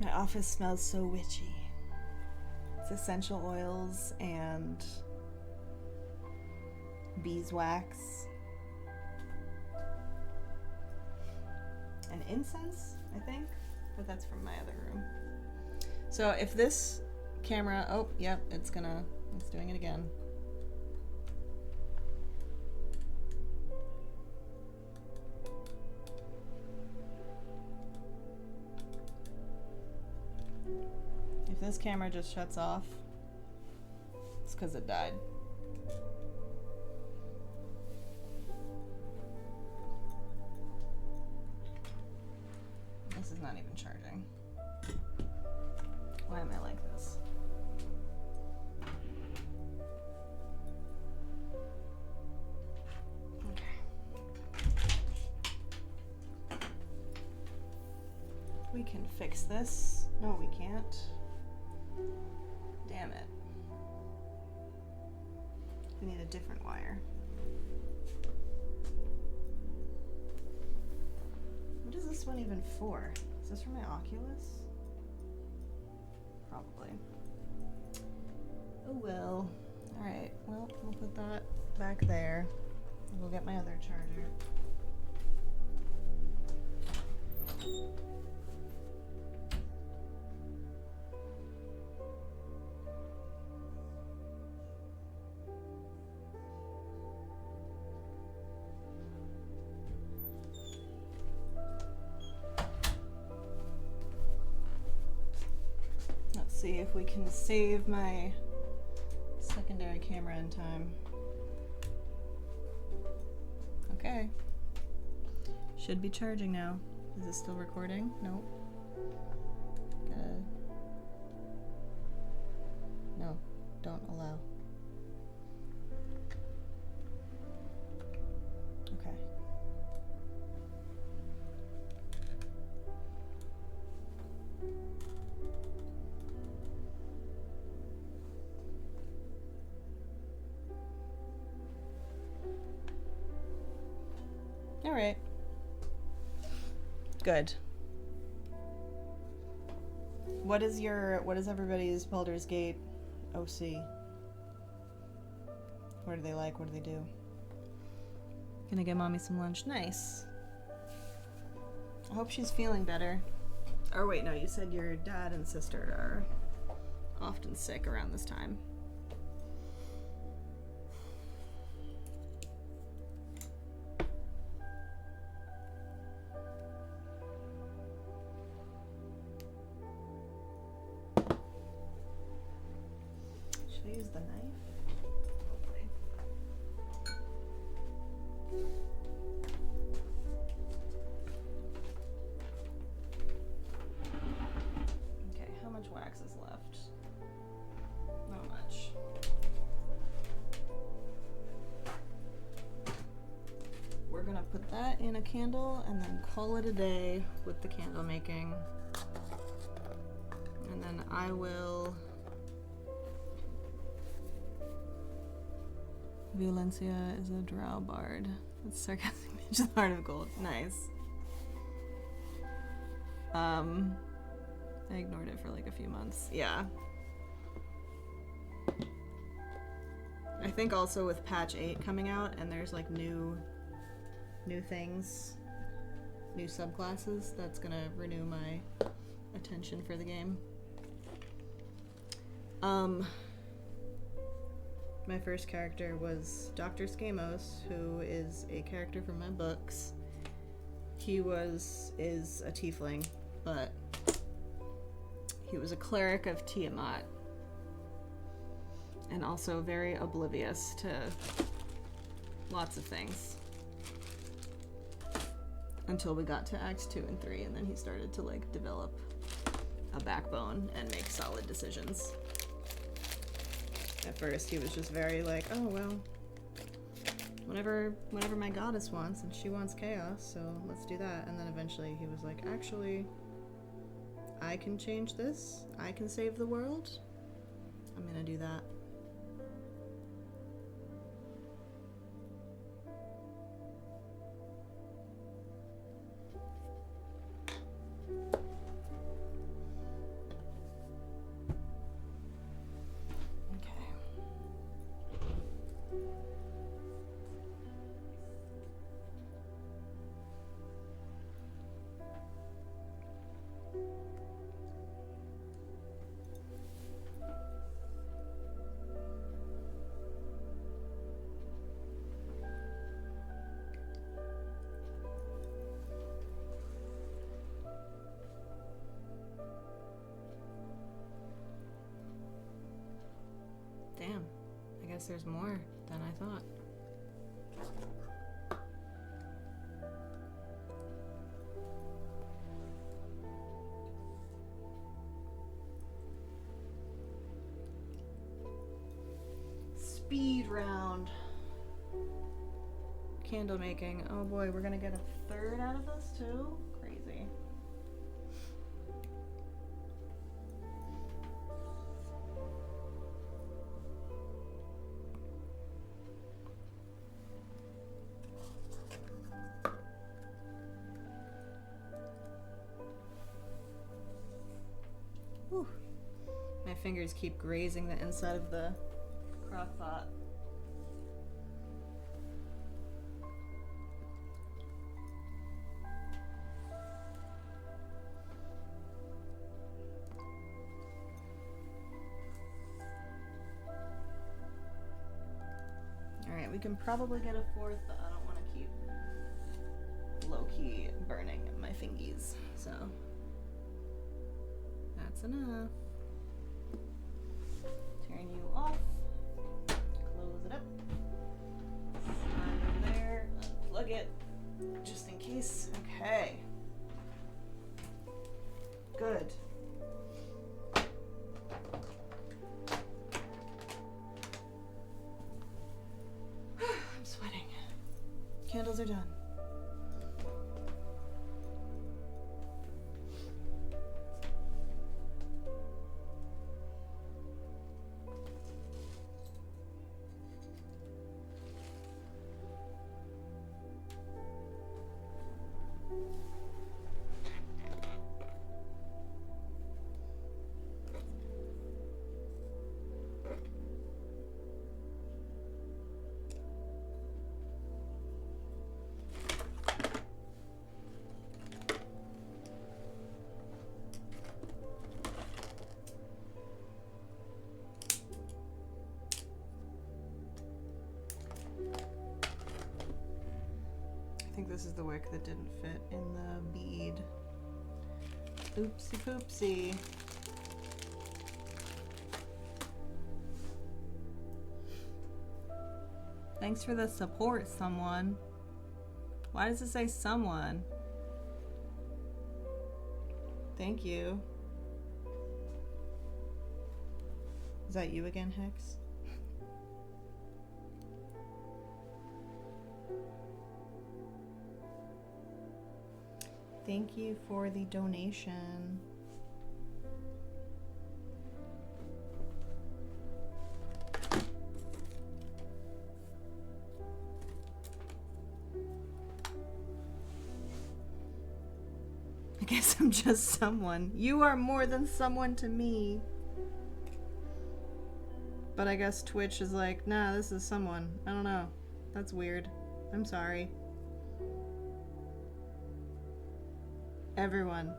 My office smells so witchy. It's essential oils and beeswax and incense, I think, but that's from my other room. So if this camera, oh, yep, it's doing it again. If this camera just shuts off, it's because it died. This is not even charging. Why am I like this? Okay. We can fix this. No, we can't. Damn it. We need a different wire. What is this one even for? Is this for my Oculus? Probably. Oh well. Alright, well, we'll put that back there. We'll get my other charger. Let's see if we can save my secondary camera in time. Okay. Should be charging now. Is it still recording? Nope. No, don't allow. Okay. All right. Good. What is everybody's Baldur's Gate OC? What do they like? What do they do? Gonna get mommy some lunch. Nice. I hope she's feeling better. Or wait, no, you said your dad and sister are often sick around this time. Should I use the knife? Hopefully. Okay, how much wax is left? Not much. We're gonna put that in a candle and then call it a day with the candle making. And then I will... Violencia is a drow bard. It's sarcastic mage of the heart of gold. Nice. I ignored it for like a few months. Yeah. I think also with patch 8 coming out and there's like new things, new subclasses, that's gonna renew my attention for the game. My first character was Dr. Skamos, who is a character from my books. He is a tiefling, but he was a cleric of Tiamat, and also very oblivious to lots of things. Until we got to Acts 2 and 3, and then he started to like develop a backbone and make solid decisions. At first he was just very like, oh well, whatever my goddess wants, and she wants chaos, so let's do that. And then eventually he was like, actually, I can change this, I can save the world, I'm gonna do that. Damn, I guess there's more than I thought. Speed round. Candle making. Oh boy, we're gonna get a third out of this too? Crazy. fingers keep grazing the inside of the crock pot. Alright, we can probably get a fourth, but I don't want to keep low-key burning my fingies, so that's enough. Turn you off, close it up, slide over there, unplug it, just in case. Okay. Good. I'm sweating. Candles are done. I think this is the wick that didn't fit in the bead. Oopsie poopsie. Thanks for the support, someone. Why does it say someone? Thank you. Is that you again, Hex? Thank you for the donation. I guess I'm just someone. You are more than someone to me. But I guess Twitch is like, nah, this is someone. I don't know. That's weird. I'm sorry. Everyone,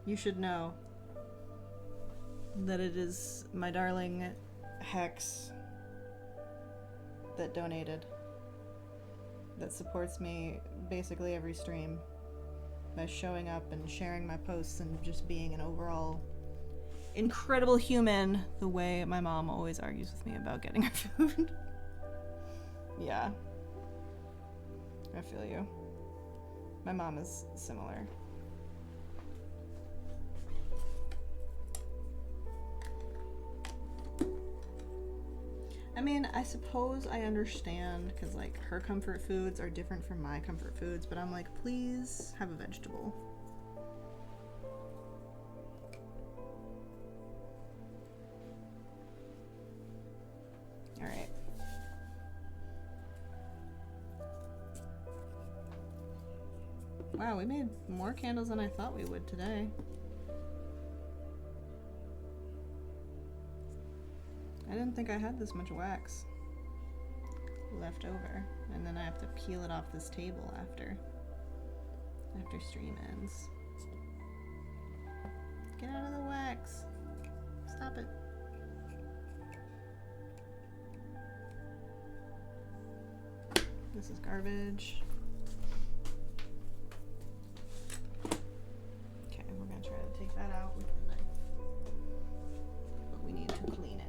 you should know that it is my darling Hex that donated, that supports me basically every stream by showing up and sharing my posts and just being an overall incredible human, the way my mom always argues with me about getting her food. Yeah, I feel you. My mom is similar. I mean, I suppose I understand, because like her comfort foods are different from my comfort foods, but I'm like, please have a vegetable. All right. Wow, we made more candles than I thought we would today. I didn't think I had this much wax left over, and then I have to peel it off this table after stream ends. Get out of the wax. Stop it. This is garbage. Okay, we're gonna try to take that out with the knife, but we need to clean it.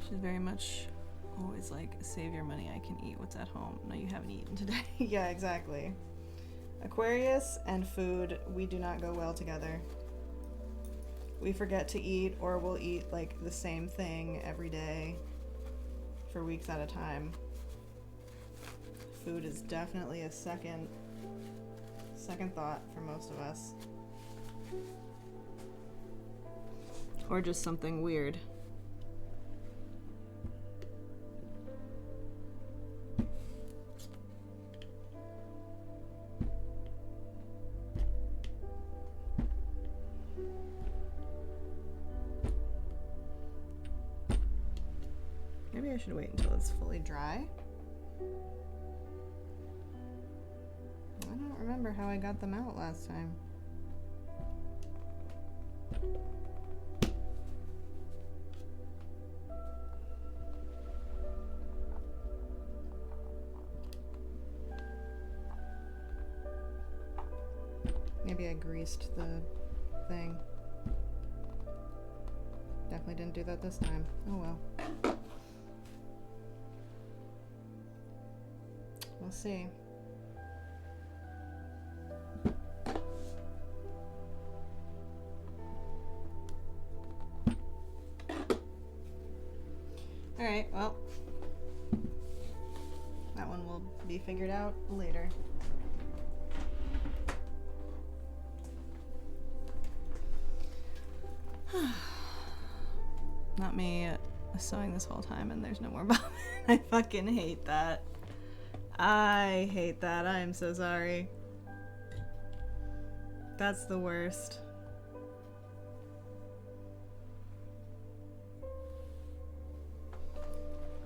She's very much always like, save your money, I can eat what's at home. No, you haven't eaten today. Yeah, exactly. Aquarius and food, we do not go well together. We forget to eat, or we'll eat like the same thing every day for weeks at a time. Food is definitely a second thought for most of us. Or just something weird. I should wait until it's fully dry. I don't remember how I got them out last time. Maybe I greased the thing. Definitely didn't do that this time. Oh well. We'll see. Alright, well. That one will be figured out later. Not me sewing this whole time and there's no more bobbin. I fucking hate that. I hate that. I am so sorry. That's the worst.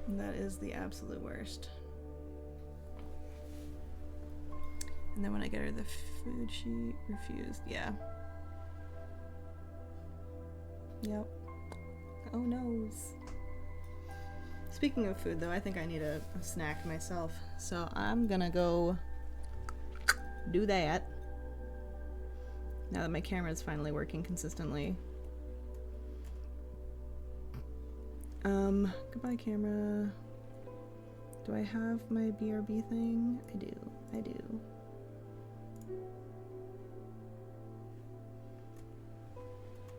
That is the absolute worst. And then when I get her the food, she refused. Yeah. Yep. Oh noes. Speaking of food though, I think I need a snack myself. So I'm gonna go do that. Now that my camera is finally working consistently. Goodbye camera. Do I have my BRB thing? I do. I do.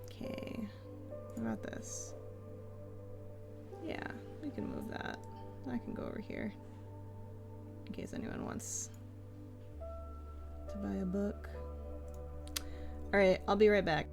Okay. What about this? Yeah, we can move that. I can go over here. In case anyone wants to buy a book. Alright, I'll be right back.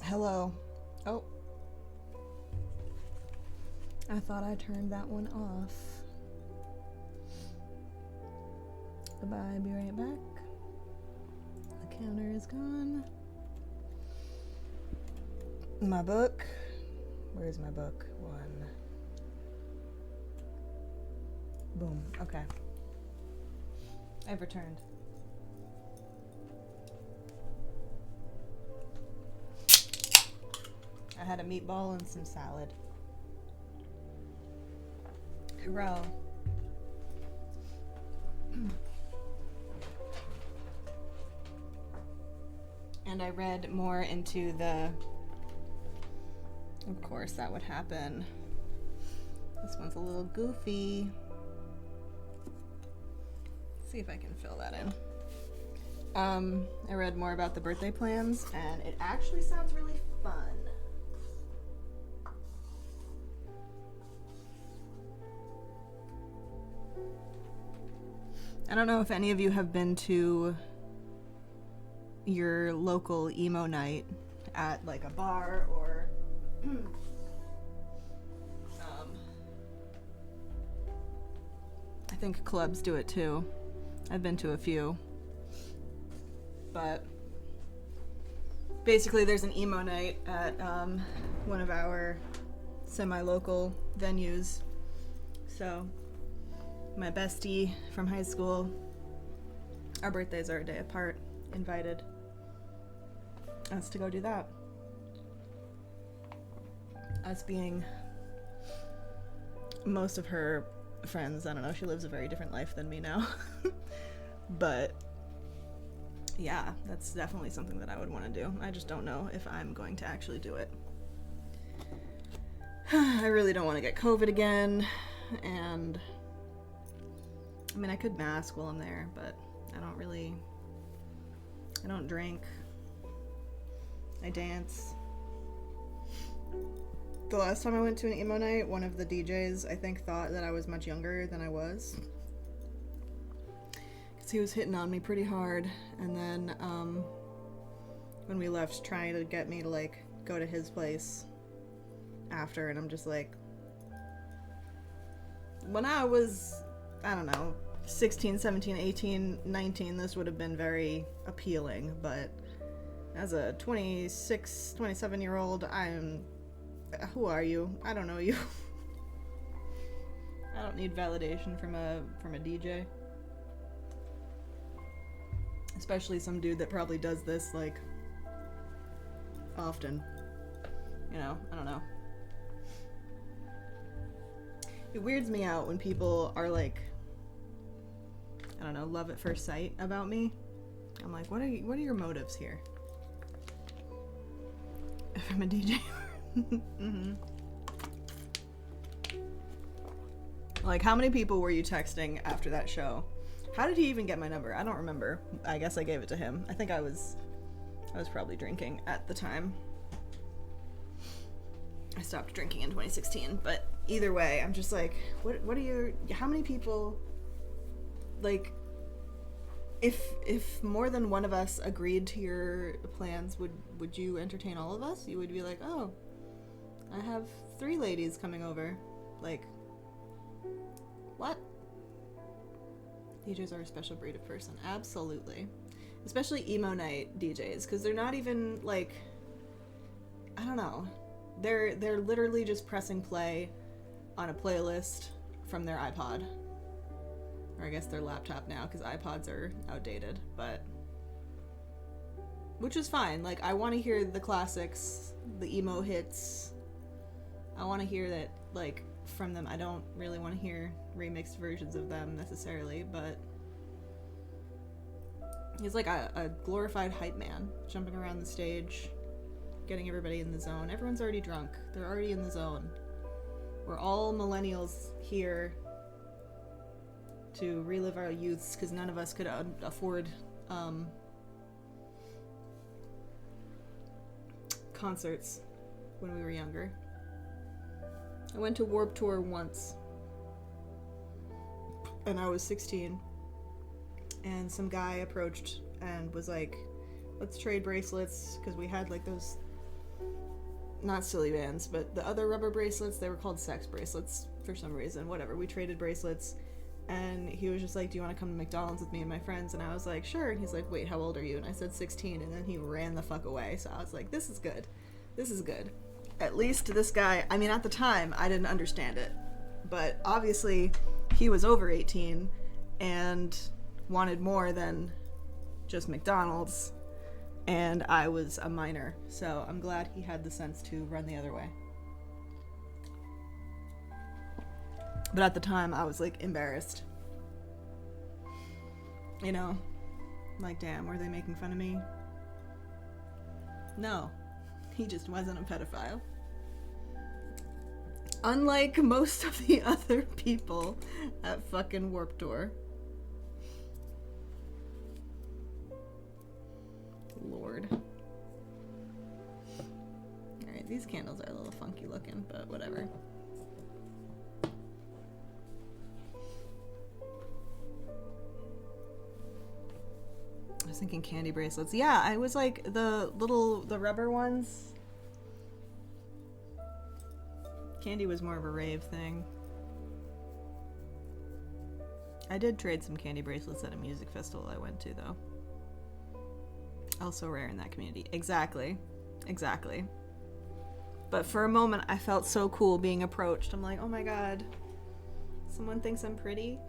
Hello. Oh. I thought I turned that one off. Goodbye, be right back. The counter is gone. My book. Where's my book? One. Boom. Okay. I've returned. I had a meatball and some salad. Hurrah. And I read more into the... Of course, that would happen. This one's a little goofy. Let's see if I can fill that in. I read more about the birthday plans, and it actually sounds really fun. I don't know if any of you have been to your local emo night at like a bar or I think clubs do it too. I've been to a few. But basically there's an emo night at one of our semi-local venues. So my bestie from high school, our birthdays are a day apart, invited us to go do that. Us being most of her friends, I don't know, she lives a very different life than me now. But yeah, that's definitely something that I would want to do. I just don't know if I'm going to actually do it. I really don't want to get COVID again, and I mean, I could mask while I'm there, but I don't drink. I dance. The last time I went to an emo night, one of the DJs, I think, thought that I was much younger than I was. Because he was hitting on me pretty hard. And then, when we left, trying to get me to, like, go to his place after, and I'm just like... When I was, I don't know, 16, 17, 18, 19, this would have been very appealing, but as a 26, 27-year-old, who are you? I don't know you. I don't need validation from a DJ. Especially some dude that probably does this, like, often. You know, I don't know. It weirds me out when people are like, I don't know, love at first sight about me. I'm like, what are your motives here? If I'm a DJ. Mm-hmm. Like, how many people were you texting after that show? How did he even get my number? I don't remember. I guess I gave it to him. I think I was probably drinking at the time. I stopped drinking in 2016, but either way, I'm just like, how many people, like, if more than one of us agreed to your plans, would you entertain all of us? You would be like, oh, I have 3 ladies coming over. Like, what? DJs are a special breed of person. Absolutely. Especially emo night DJs, because they're not even, like, I don't know. They're literally just pressing play on a playlist from their iPod. Or I guess their laptop now, because iPods are outdated, but... Which is fine. Like, I want to hear the classics, the emo hits. I want to hear that, like, from them. I don't really want to hear remixed versions of them necessarily, but... He's like a glorified hype man, jumping around the stage, getting everybody in the zone. Everyone's already drunk. They're already in the zone. We're all millennials here to relive our youths, because none of us could afford concerts when we were younger. I went to Warped Tour once, and I was 16, and some guy approached and was like, let's trade bracelets, because we had like those, not silly bands, but the other rubber bracelets, they were called sex bracelets for some reason. Whatever, we traded bracelets, and he was just like, do you want to come to McDonald's with me and my friends? And I was like, sure. And he's like, wait, how old are you? And I said 16, and then he ran the fuck away. So I was like, this is good. This is good. At least this guy, I mean, at the time, I didn't understand it, but obviously he was over 18 and wanted more than just McDonald's, and I was a minor, so I'm glad he had the sense to run the other way. But at the time, I was, like, embarrassed. You know? Like, damn, were they making fun of me? No. He just wasn't a pedophile. Unlike most of the other people at fucking Warped Tour. Lord. Alright, these candles are a little funky looking, but whatever. I was thinking candy bracelets. Yeah, I was like the rubber ones. Candy was more of a rave thing. I did trade some candy bracelets at a music festival I went to, though. Also rare in that community. Exactly. Exactly. But for a moment, I felt so cool being approached. I'm like, oh my god. Someone thinks I'm pretty?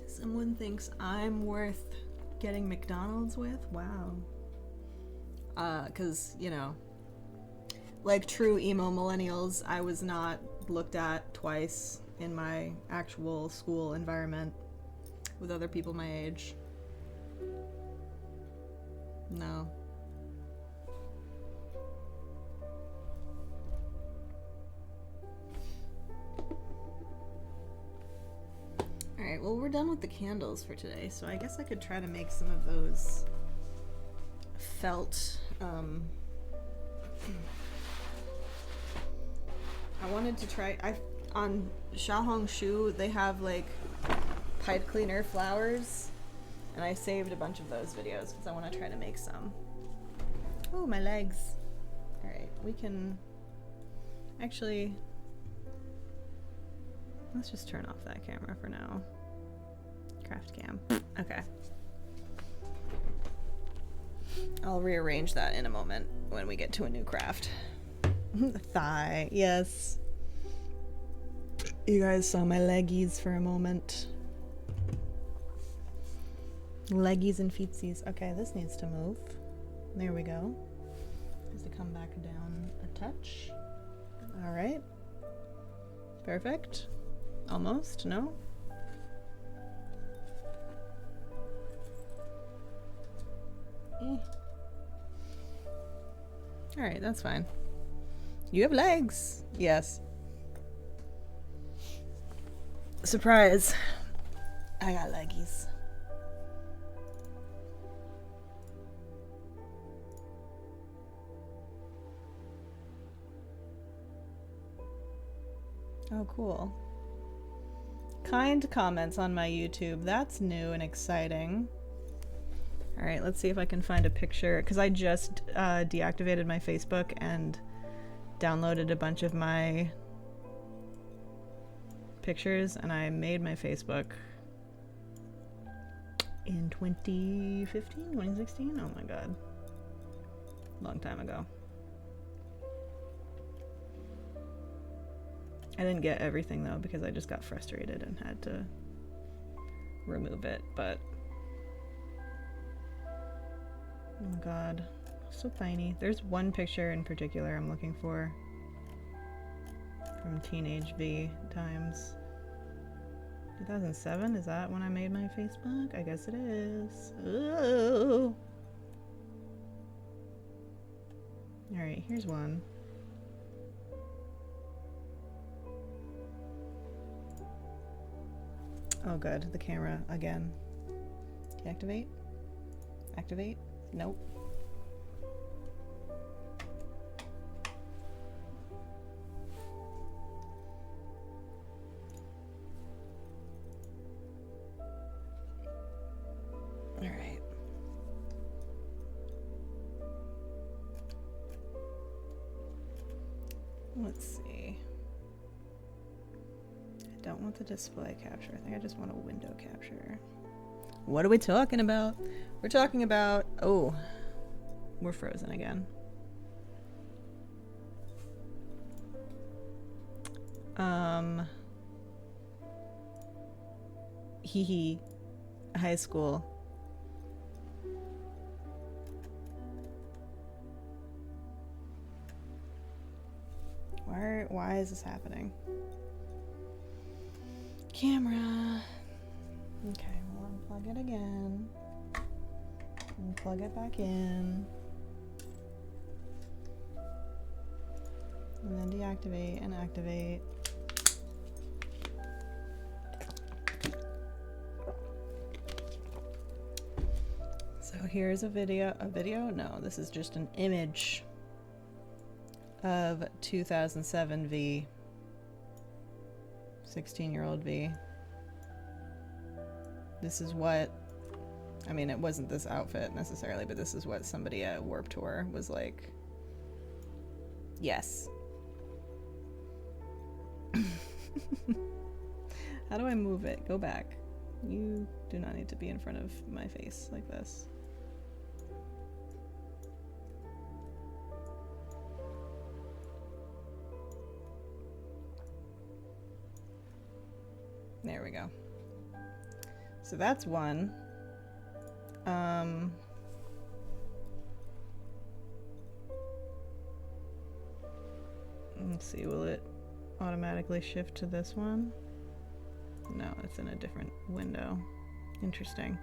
Someone thinks I'm worth getting McDonald's with? Wow. 'Cause, you know, like true emo millennials, I was not looked at twice in my actual school environment with other people my age. No. well, we're done with the candles for today, so I guess I could try to make some of those felt, I wanted to try, on Xiaohongshu, they have like pipe cleaner flowers, and I saved a bunch of those videos because I want to try to make some. Oh, my legs. Alright, we can actually, let's just turn off that camera for now. Craft cam. Okay. I'll rearrange that in a moment when we get to a new craft. Thigh, yes. You guys saw my leggies for a moment. Leggies and feetsies. Okay, this needs to move. There we go. Has to come back down a touch. Alright. Perfect. Almost, no? Alright, that's fine. You have legs! Yes. Surprise! I got leggies. Oh, cool. Kind comments on my YouTube. That's new and exciting. Alright, let's see if I can find a picture, because I just deactivated my Facebook and downloaded a bunch of my pictures, and I made my Facebook in 2015, 2016? Oh my god. Long time ago. I didn't get everything though, because I just got frustrated and had to remove it, but oh god, so tiny. There's one picture in particular I'm looking for from Teenage V times. 2007? Is that when I made my Facebook? I guess it is. Ooh. Alright, here's one. Oh good, the camera again. Deactivate? Activate? Nope. Alright. Let's see. I don't want the display capture. I think I just want a window capture. What are we talking about? We're talking about... Oh, we're frozen again. Hee high school. Why is this happening? Camera. Okay, we'll unplug it again. And plug it back in. And then deactivate and activate. So here's a video. A video? No, this is just an image of 2007 V. 16-year-old V. This is what, I mean, it wasn't this outfit necessarily, but this is what somebody at Warped Tour was like. Yes. How do I move it? Go back. You do not need to be in front of my face like this. There we go. So that's one. Let's see, will it automatically shift to this one? No, it's in a different window. Interesting.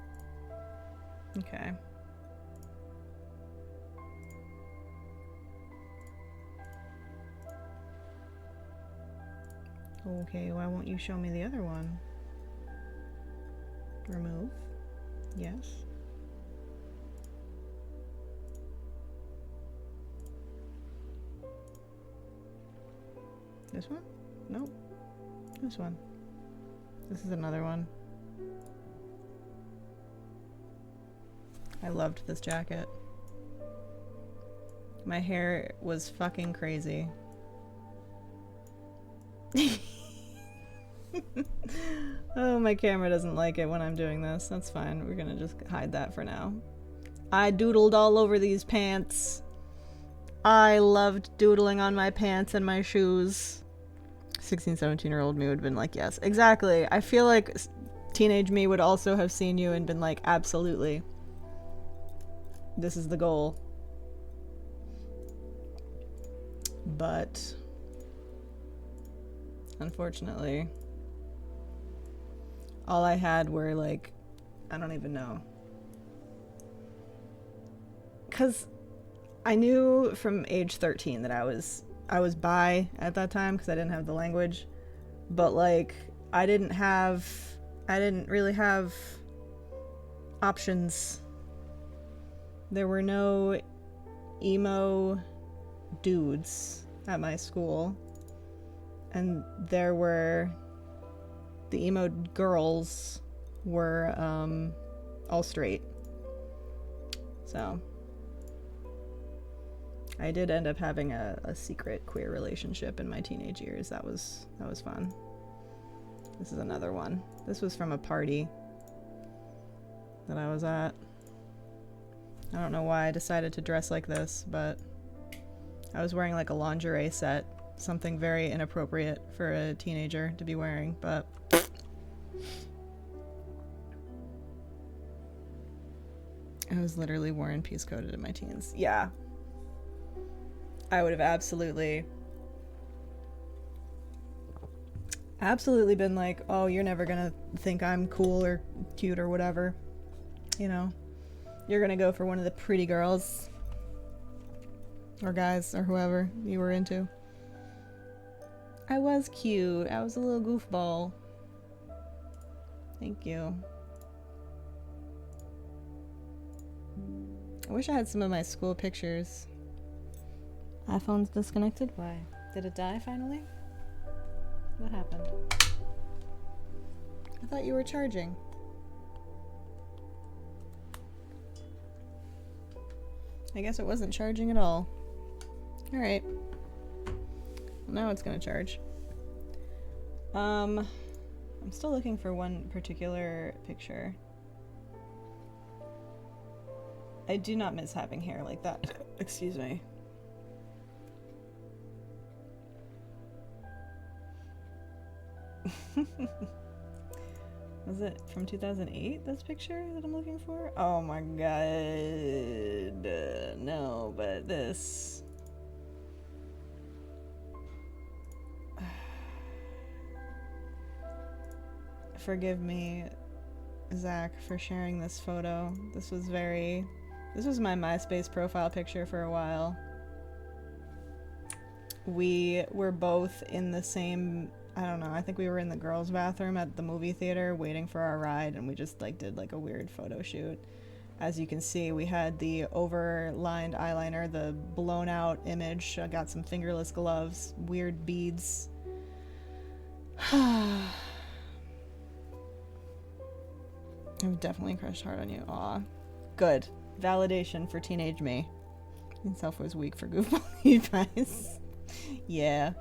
Okay. Okay, why won't you show me the other one? Remove. Yes. This one? Nope. This one. This is another one. I loved this jacket. My hair was fucking crazy. Oh, my camera doesn't like it when I'm doing this. That's fine. We're gonna just hide that for now. I doodled all over these pants. I loved doodling on my pants and my shoes. 16, 17-year-old me would have been like, yes, exactly. I feel like teenage me would also have seen you and been like, absolutely. This is the goal. But unfortunately, all I had were like, I don't even know. 'Cause I knew from age 13 that I was bi at that time because I didn't have the language. But like, I didn't really have options. There were no emo dudes at my school, and there were the emo girls were all straight. So I did end up having a secret queer relationship in my teenage years. That was fun. This is another one. This was from a party that I was at. I don't know why I decided to dress like this, but I was wearing like a lingerie set. Something very inappropriate for a teenager to be wearing, but I was literally War and Peace coded in my teens. Yeah. I would have absolutely been like, oh, you're never gonna think I'm cool or cute or whatever. You know, you're gonna go for one of the pretty girls or guys or whoever you were into. I was cute. I was a little goofball. Thank you. I wish I had some of my school pictures. iPhone's disconnected? Why? Did it die finally? What happened? I thought you were charging. I guess it wasn't charging at all. Alright. Well, now it's gonna charge. I'm still looking for one particular picture. I do not miss having hair like that. Excuse me. Was it from 2008, this picture that I'm looking for? Oh my god. No, but this. Forgive me, Zach, for sharing this photo. This was my MySpace profile picture for a while. We were both in the same, I don't know, I think we were in the girls' bathroom at the movie theater waiting for our ride, and we just like did like a weird photo shoot. As you can see, we had the overlined eyeliner, the blown out image. I got some fingerless gloves, weird beads. I've definitely crushed hard on you. Aw. Good. Validation for teenage me. Himself was weak for goofball advice. Yeah.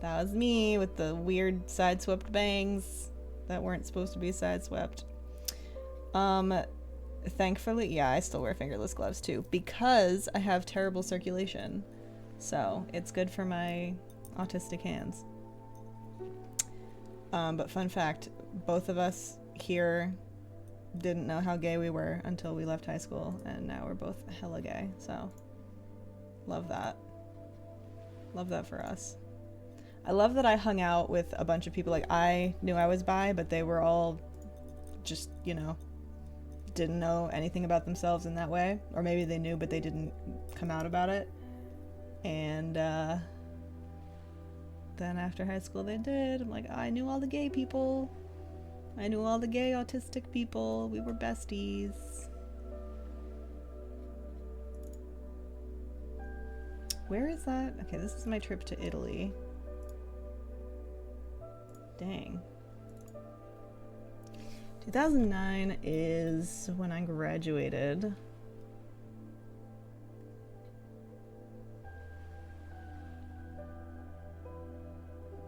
That was me with the weird side-swept bangs that weren't supposed to be side-swept. Thankfully, yeah, I still wear fingerless gloves too because I have terrible circulation. So, it's good for my autistic hands. But fun fact, both of us here didn't know how gay we were until we left high school, and now we're both hella gay, so love that. Love that for us. I love that I hung out with a bunch of people. Like, I knew I was bi, but they were all just, you know, didn't know anything about themselves in that way, or maybe they knew but they didn't come out about it. And then after high school they did. I'm like, I knew all the gay people. I knew all the gay autistic people. We were besties. Where is that? Okay, this is my trip to Italy. Dang. 2009 is when I graduated.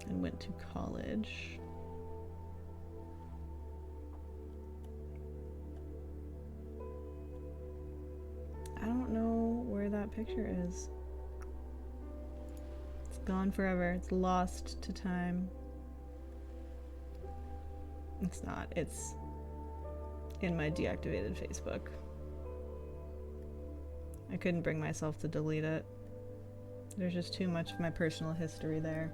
And went to college. I don't know where that picture is. It's gone forever. It's lost to time. It's not. It's in my deactivated Facebook. I couldn't bring myself to delete it. There's just too much of my personal history there.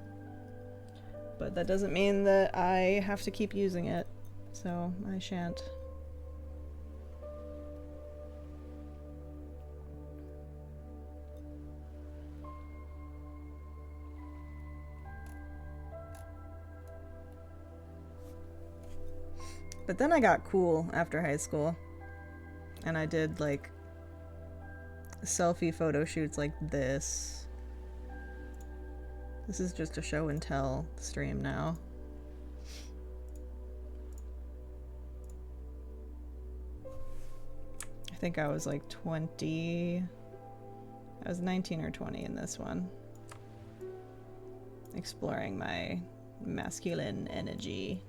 But that doesn't mean that I have to keep using it, so I shan't. But then I got cool after high school, and I did like selfie photo shoots like this. This is just a show and tell stream now. I think I was like 20. I was 19 or 20 in this one. Exploring my masculine energy.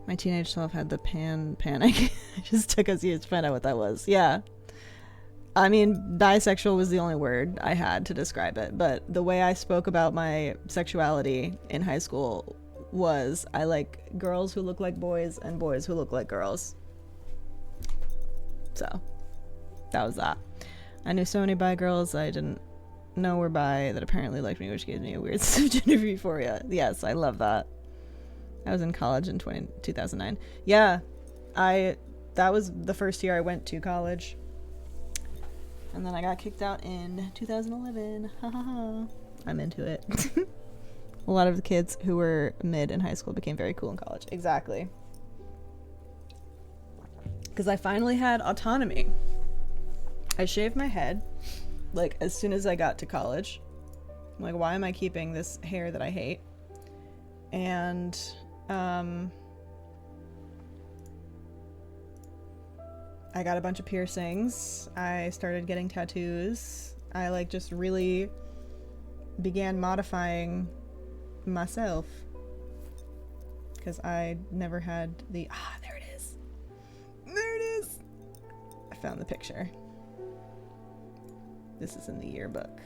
My teenage self had the panic. I just took us years to find out what that was. Yeah. I mean, bisexual was the only word I had to describe it, but the way I spoke about my sexuality in high school was I like girls who look like boys and boys who look like girls. So, that was that. I knew so many bi girls I didn't know were bi that apparently liked me, which gave me a weird sense of gender euphoria. Yes, I love that. I was in college in 2009. Yeah, that was the first year I went to college. And then I got kicked out in 2011. Ha ha ha. I'm into it. A lot of the kids who were mid in high school became very cool in college. Exactly. Because I finally had autonomy. I shaved my head, like, as soon as I got to college. I'm like, why am I keeping this hair that I hate? And, I got a bunch of piercings. I started getting tattoos. I like just really began modifying myself because I never had the there it is. There it is. I found the picture. This is in the yearbook.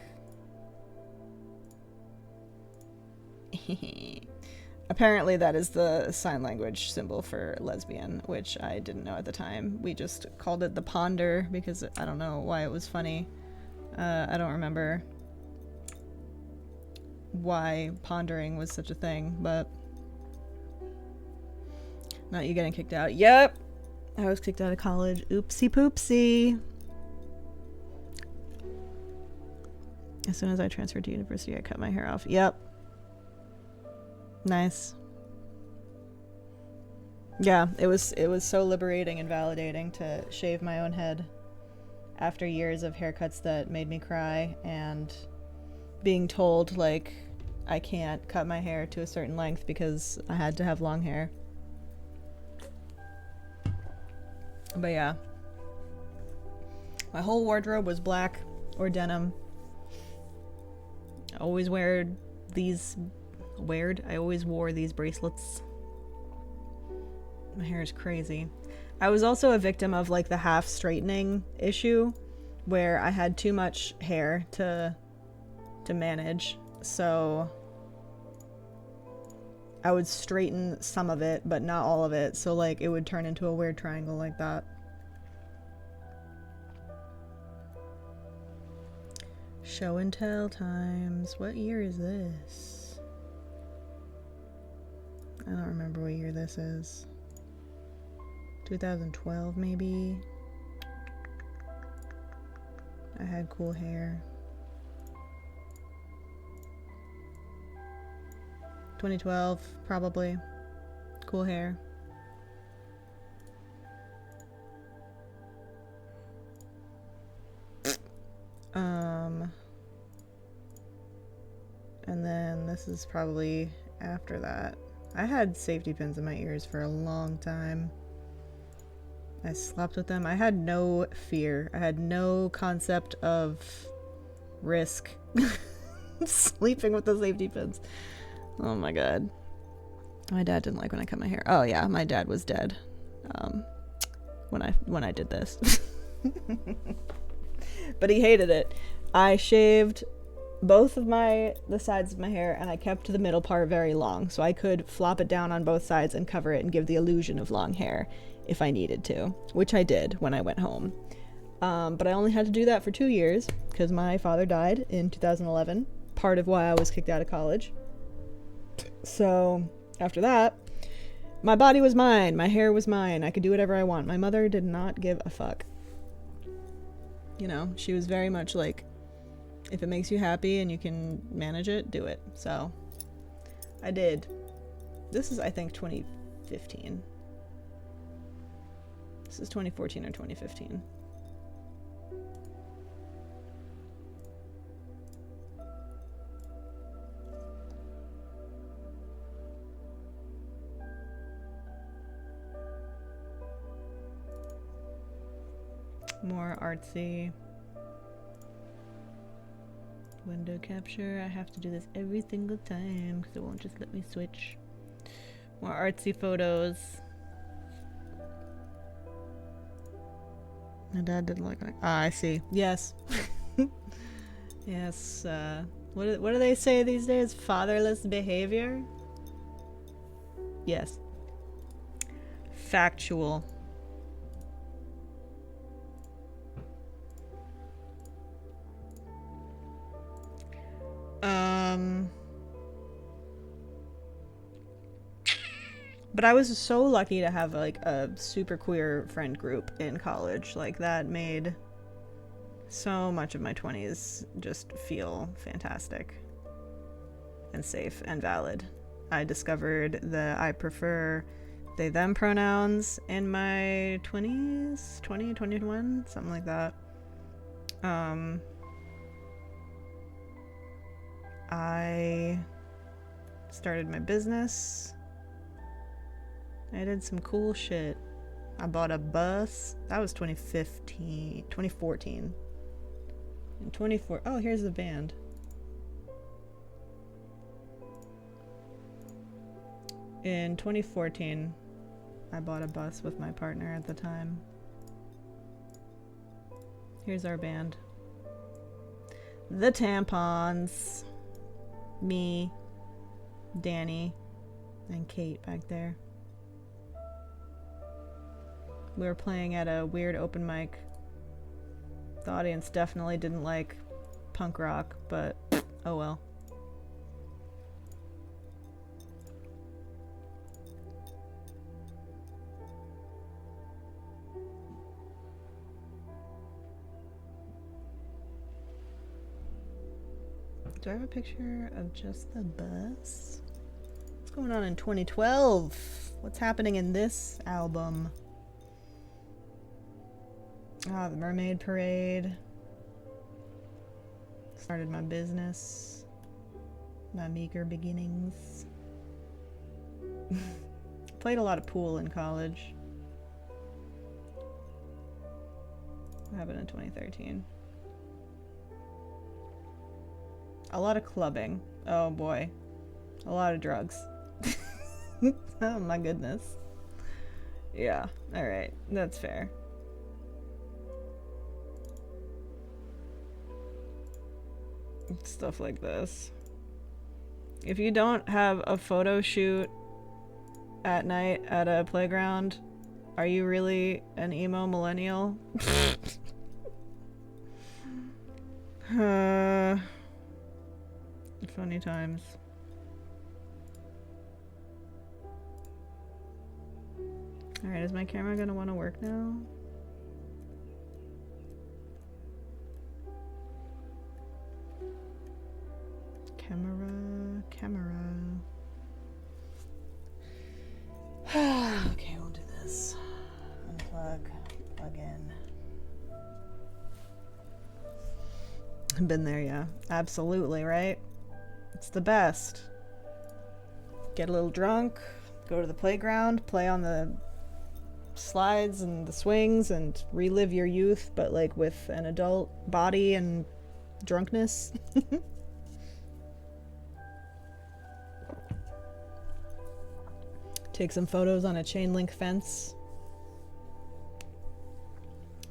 Apparently that is the sign language symbol for lesbian, which I didn't know at the time. We just called it the ponder because I don't know why it was funny. I don't remember why pondering was such a thing, but not you getting kicked out. Yep, I was kicked out of college. Oopsie poopsie. As soon as I transferred to university, I cut my hair off. Yep. Nice. Yeah, it was so liberating and validating to shave my own head after years of haircuts that made me cry and being told like I can't cut my hair to a certain length because I had to have long hair. But yeah. My whole wardrobe was black or denim. I always wore these bracelets. My hair is crazy. I was also a victim of like the half straightening issue where I had too much hair to manage. So I would straighten some of it, but not all of it. So like it would turn into a weird triangle like that. Show and tell times. What year is this? I don't remember what year this is. 2012 maybe. I had cool hair. 2012, probably. Cool hair. And then this is probably after that. I had safety pins in my ears for a long time. I slept with them. I had no fear. I had no concept of risk. Sleeping with the safety pins. Oh my god. My dad didn't like when I cut my hair. Oh yeah, my dad was dead when I did this. But he hated it. I shaved both of the sides of my hair, and I kept the middle part very long, so I could flop it down on both sides and cover it and give the illusion of long hair if I needed to, which I did when I went home. But I only had to do that for 2 years because my father died in 2011, part of why I was kicked out of college. So after that, my body was mine, my hair was mine, I could do whatever I want. My mother did not give a fuck. You know, she was very much like, if it makes you happy and you can manage it, do it. So I did. This is, I think, 2015. This is 2014 or 2015. More artsy. Window capture. I have to do this every single time because it won't just let me switch. More artsy photos. My dad didn't like it. Ah, I see. Yes. Yes. What do they say these days? Fatherless behavior? Yes. Factual. But I was so lucky to have like a super queer friend group in college. Like that made so much of my 20s just feel fantastic and safe and valid. I discovered that I prefer they them pronouns in my 20s, 20, 21, something like that. I started my business. I did some cool shit. I bought a bus. That was 2014. In 24. Oh, here's the band. In 2014, I bought a bus with my partner at the time. Here's our band. The Tampons. Me, Danny, and Kate back there. We were playing at a weird open mic. The audience definitely didn't like punk rock, but oh well. Do I have a picture of just the bus? What's going on in 2012? What's happening in this album? Ah, the Mermaid Parade. Started my business. My meager beginnings. Played a lot of pool in college. What happened in 2013? A lot of clubbing. Oh boy. A lot of drugs. Oh my goodness. Yeah, alright. That's fair. Stuff like this. If you don't have a photo shoot at night at a playground, are you really an emo millennial? Funny times. Alright, is my camera gonna want to work now? Camera. Been there, yeah. Absolutely, right? It's the best. Get a little drunk, go to the playground, play on the slides and the swings, and relive your youth, but like with an adult body and drunkenness. Take some photos on a chain link fence.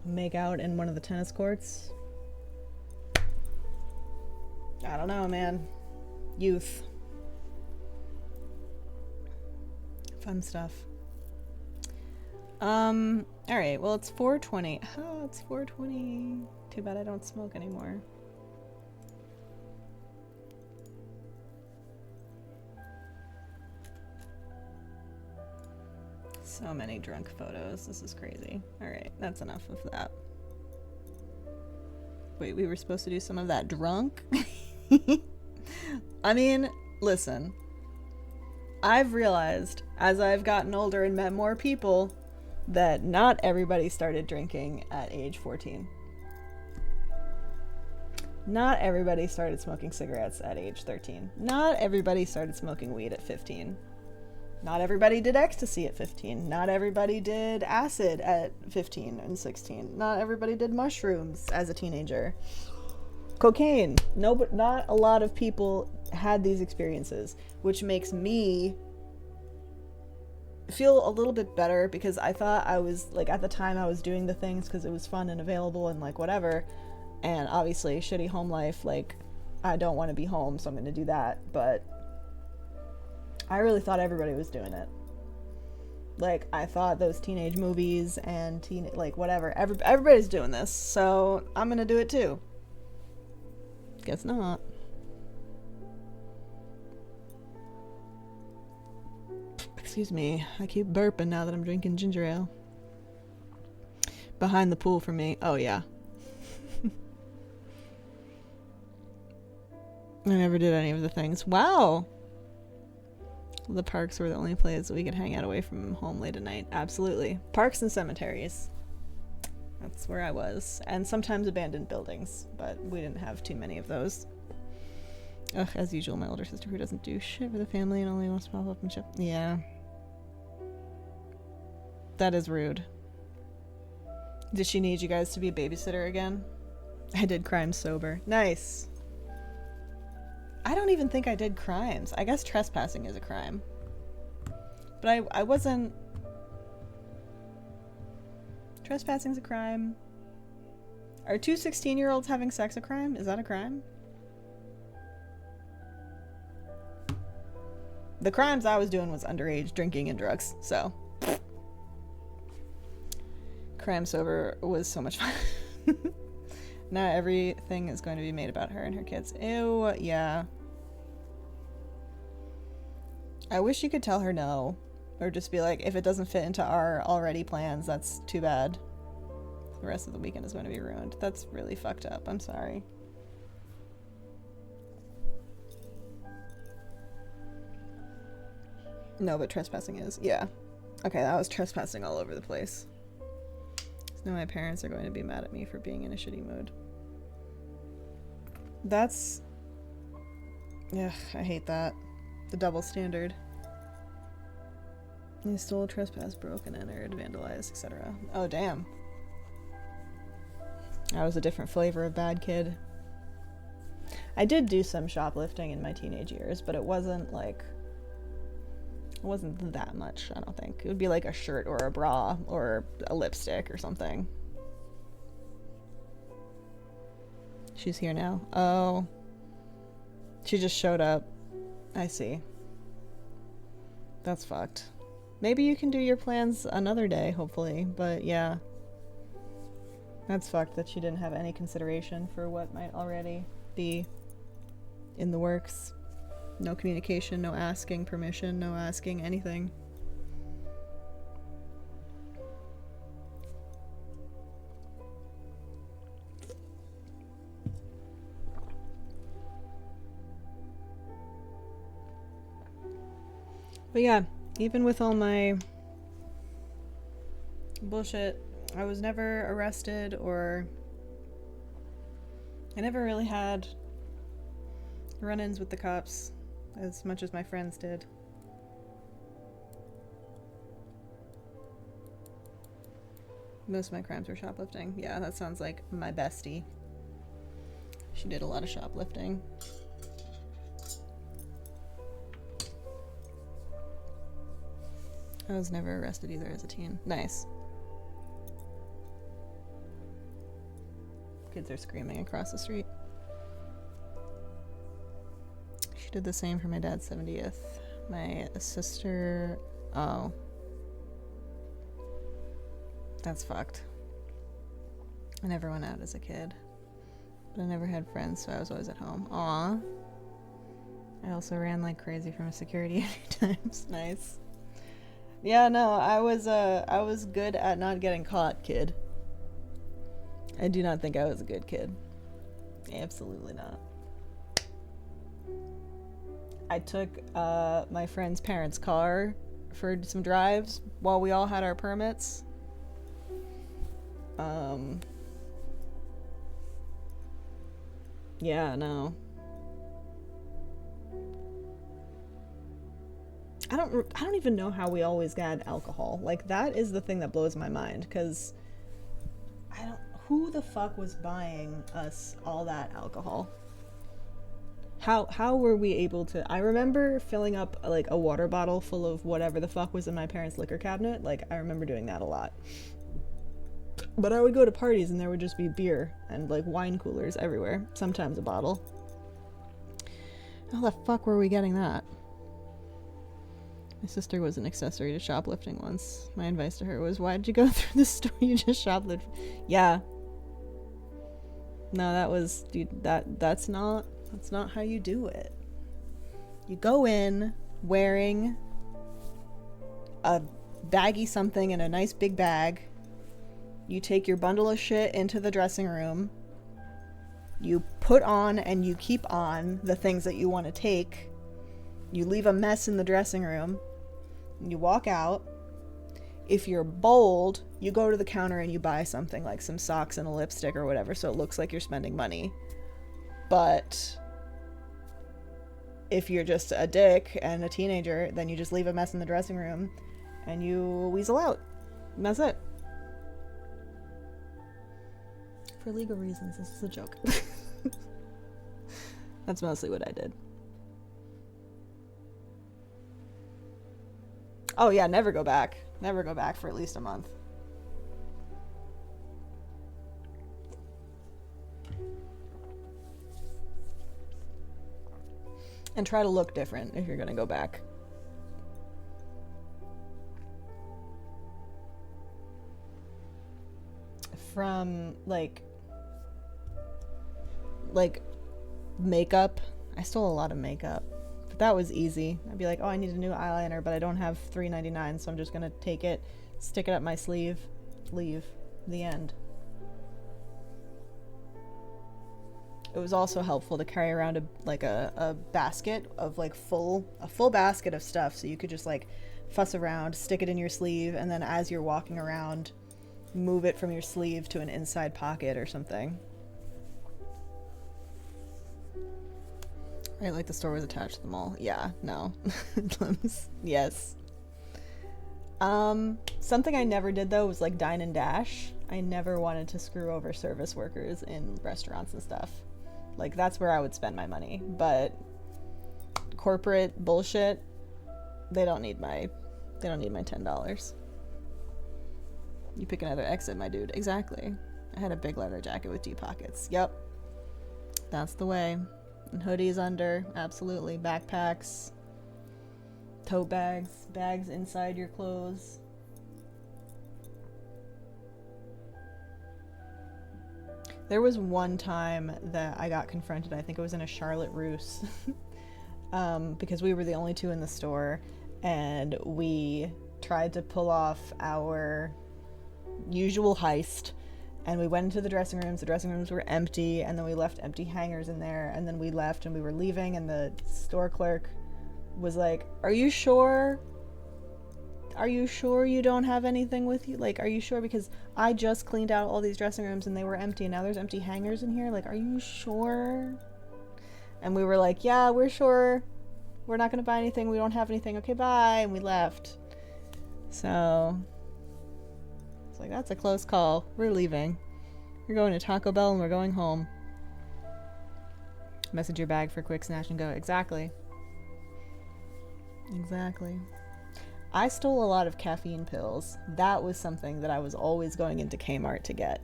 Make out in one of the tennis courts. I don't know, man. Youth. Fun stuff. Alright, well, it's 4:20. Oh, it's 4:20. Too bad I don't smoke anymore. So many drunk photos. This is crazy. Alright, that's enough of that. Wait, we were supposed to do some of that drunk? I mean, listen. I've realized, as I've gotten older and met more people, that not everybody started drinking at age 14. Not everybody started smoking cigarettes at age 13. Not everybody started smoking weed at 15. Not everybody did ecstasy at 15. Not everybody did acid at 15 and 16. Not everybody did mushrooms as a teenager. Cocaine. No, but not a lot of people had these experiences, which makes me feel a little bit better, because I thought I was, like, at the time I was doing the things because it was fun and available and like whatever, and obviously shitty home life, like, I don't want to be home, so I'm going to do that, but I really thought everybody was doing it. Like, I thought those teenage movies and like whatever, everybody's doing this, so I'm going to do it too. Guess not. Excuse me, I keep burping now that I'm drinking ginger ale. Behind the pool for me. Oh, yeah. I never did any of the things. Wow! The parks were the only place we could hang out away from home late at night. Absolutely. Parks and cemeteries. That's where I was. And sometimes abandoned buildings, but we didn't have too many of those. Ugh, as usual, my older sister who doesn't do shit for the family and only wants to pop up and shit. Yeah. That is rude. Did she need you guys to be a babysitter again? I did crimes sober. Nice. I don't even think I did crimes. I guess trespassing is a crime. But I wasn't... Trespassing's a crime. Are two 16-year-olds having sex a crime? Is that a crime? The crimes I was doing was underage drinking and drugs, so... Crime sober was so much fun. Now everything is going to be made about her and her kids. Ew, yeah. I wish you could tell her no. Or just be like, if it doesn't fit into our already plans, that's too bad. The rest of the weekend is going to be ruined. That's really fucked up. I'm sorry. No, but trespassing is. Yeah. Okay, that was trespassing all over the place. Now my parents are going to be mad at me for being in a shitty mood. That's... Ugh, I hate that. The double standard. You stole, trespassed, broken, entered, vandalized, etc. Oh, damn. I was a different flavor of bad kid. I did do some shoplifting in my teenage years, but it wasn't like... It wasn't that much, I don't think. It would be like a shirt or a bra or a lipstick or something. She's here now. Oh. She just showed up. I see. That's fucked. Maybe you can do your plans another day, hopefully. But yeah. That's fucked that she didn't have any consideration for what might already be in the works. No communication, no asking permission, no asking anything. But yeah, even with all my bullshit, I was never arrested or I never really had run-ins with the cops as much as my friends did. Most of my crimes were shoplifting. Yeah, that sounds like my bestie. She did a lot of shoplifting. I was never arrested either as a teen. Nice. Kids are screaming across the street. She did the same for my dad's 70th. My sister... Oh. That's fucked. I never went out as a kid. But I never had friends, so I was always at home. Aw. I also ran like crazy from a security a few times. Nice. Yeah, no, I was good at not getting caught, kid. I do not think I was a good kid. Absolutely not. I took my friend's parents' car for some drives while we all had our permits. Yeah, no. I don't even know how we always got alcohol. Like, that is the thing that blows my mind, because who the fuck was buying us all that alcohol? How were we able to... I remember filling up like a water bottle full of whatever the fuck was in my parents' liquor cabinet. Like, I remember doing that a lot. But I would go to parties and there would just be beer and like wine coolers everywhere. Sometimes a bottle. How the fuck were we getting that? My sister was an accessory to shoplifting once. My advice to her was, why did you go through the store? You just shoplifted. Yeah. No, that was... Dude, that's not how you do it. You go in wearing a baggy something in a nice big bag. You take your bundle of shit into the dressing room. You put on and you keep on the things that you want to take. You leave a mess in the dressing room. You walk out. If you're bold, you go to the counter and you buy something like some socks and a lipstick or whatever, so it looks like you're spending money. But if you're just a dick and a teenager, then you just leave a mess in the dressing room and you weasel out. And that's it. For legal reasons, this is a joke. That's mostly what I did. Oh yeah, never go back. Never go back for at least a month. And try to look different if you're gonna go back. From like makeup, I stole a lot of makeup, but that was easy. I'd be like, oh, I need a new eyeliner, but I don't have $3.99, so I'm just gonna take it, stick it up my sleeve, leave. The end. It was also helpful to carry around a basket of like a full basket of stuff, so you could just like fuss around, stick it in your sleeve, and then as you're walking around, move it from your sleeve to an inside pocket or something. Right, like the store was attached to the mall. Yeah, no. Yes. Something I never did though was like dine and dash. I never wanted to screw over service workers in restaurants and stuff. Like, that's where I would spend my money. But corporate bullshit, they don't need my $10. You pick another exit, my dude. Exactly. I had a big leather jacket with deep pockets. Yep. That's the way. And hoodies under. Absolutely. Backpacks. Tote bags. Bags inside your clothes. There was one time that I got confronted. I think it was in a Charlotte Russe. Because we were the only two in the store. And we tried to pull off our usual heist, and we went into the dressing rooms were empty, and then we left empty hangers in there, and then we left and we were leaving, and the store clerk was like, are you sure? are you sure you don't have anything with you? Like, are you sure? Because I just cleaned out all these dressing rooms and they were empty. Now there's empty hangers in here. Like, are you sure? And we were like, yeah, we're sure. We're not going to buy anything. We don't have anything. Okay, bye. And we left. So, it's like, that's a close call. We're leaving. We're going to Taco Bell and we're going home. Message your bag for quick snatch and go. Exactly. Exactly. I stole a lot of caffeine pills. That was something that I was always going into Kmart to get.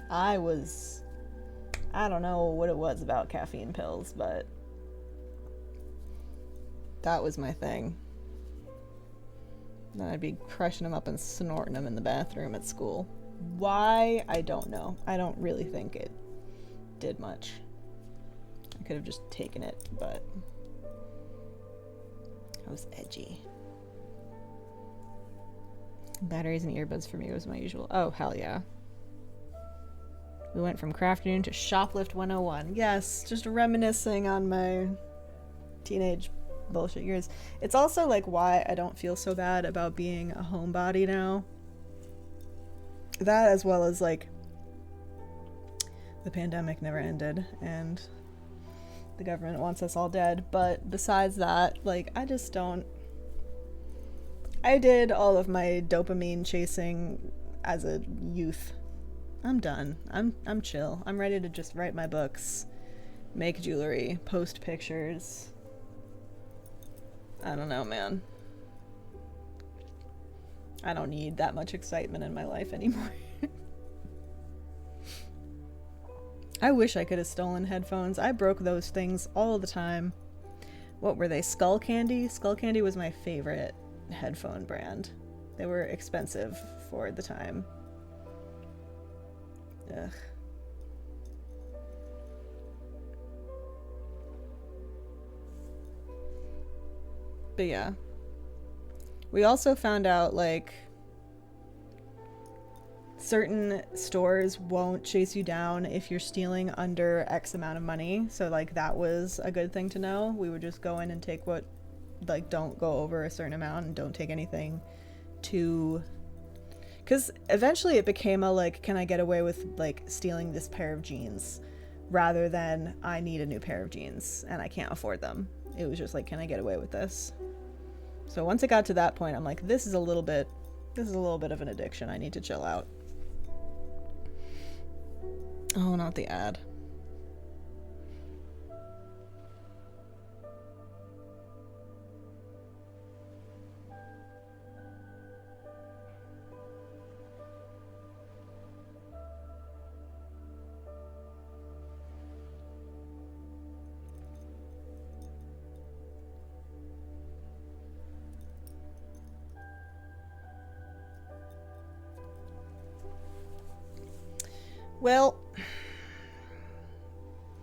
I don't know what it was about caffeine pills, but that was my thing. Then I'd be crushing them up and snorting them in the bathroom at school. Why? I don't know. I don't really think it did much. I could have just taken it, but I was edgy. Batteries and earbuds for me was my usual. Oh, hell yeah. We went from Crafternoon to Shoplift 101. Yes, just reminiscing on my teenage bullshit years. It's also like why I don't feel so bad about being a homebody now. That, as well as like the pandemic never ended and the government wants us all dead. But besides that, like, I just don't. I did all of my dopamine chasing as a youth. I'm done. I'm chill. I'm ready to just write my books, make jewelry, post pictures. I don't know, man. I don't need that much excitement in my life anymore. I wish I could have stolen headphones. I broke those things all the time. What were they? Skull Candy? Skull Candy was my favorite headphone brand. They were expensive for the time. Ugh. But yeah. We also found out, like, certain stores won't chase you down if you're stealing under X amount of money. So, like, that was a good thing to know. We would just go in and take what, like, don't go over a certain amount and don't take anything too, because eventually it became a, like, can I get away with, like, stealing this pair of jeans rather than I need a new pair of jeans and I can't afford them. It was just like, can I get away with this? So once it got to that point, I'm like, this is a little bit of an addiction. I need to chill out. Oh, not the ad. Well,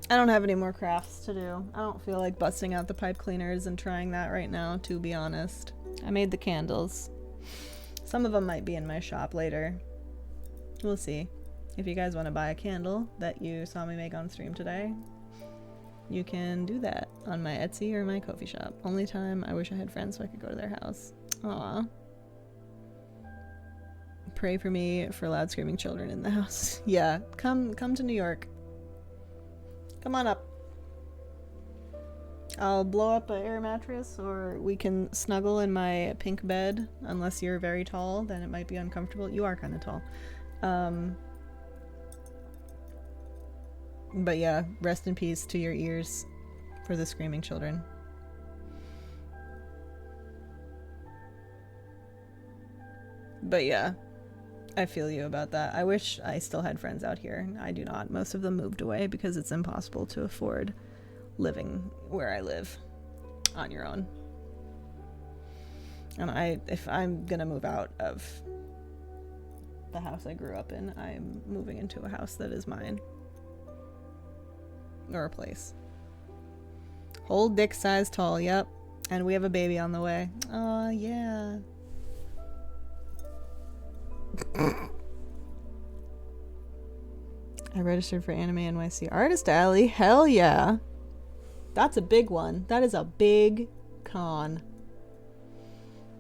I don't have any more crafts to do. I don't feel like busting out the pipe cleaners and trying that right now, to be honest. I made the candles. Some of them might be in my shop later. We'll see. If you guys want to buy a candle that you saw me make on stream today, you can do that on my Etsy or my Ko-fi shop. Only time I wish I had friends so I could go to their house. Aww. Pray for me for loud screaming children in the house. Yeah, come to New York. Come on up. I'll blow up an air mattress, or we can snuggle in my pink bed. Unless you're very tall, then it might be uncomfortable. You are kind of tall. But yeah, rest in peace to your ears for the screaming children. But yeah, I feel you about that. I wish I still had friends out here. I do not. Most of them moved away because it's impossible to afford living where I live on your own. And if I'm gonna move out of the house I grew up in, I'm moving into a house that is mine. Or a place. Whole dick size tall, yep. And we have a baby on the way. Aw, yeah. I registered for Anime NYC Artist Alley. Hell yeah. That's a big one. That is a big con.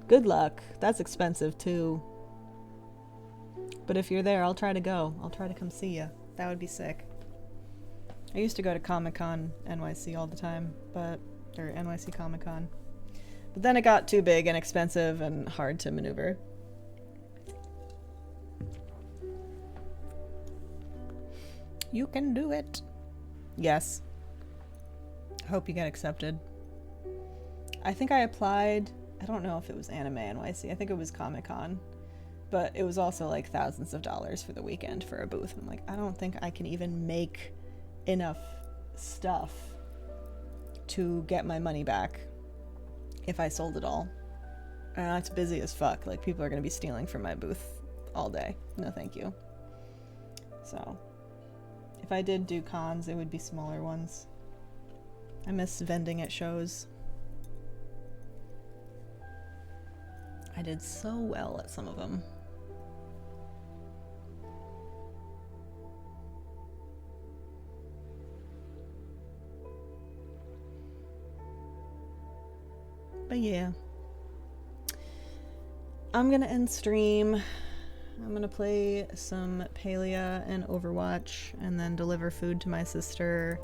Good luck. That's expensive too. But if you're there, I'll try to go. I'll try to come see you. That would be sick. I used to go to Comic-Con NYC all the time, or NYC Comic-Con. But then it got too big and expensive and hard to maneuver. You can do it. Yes. Hope you get accepted. I think I applied, I don't know if it was Anime NYC, I think it was Comic-Con. But it was also like thousands of dollars for the weekend for a booth. I'm like, I don't think I can even make enough stuff to get my money back if I sold it all. And it's busy as fuck. Like, people are going to be stealing from my booth all day. No thank you. So, if I did do cons, it would be smaller ones. I miss vending at shows. I did so well at some of them. But yeah, I'm gonna end stream. I'm gonna play some Palia and Overwatch, and then deliver food to my sister,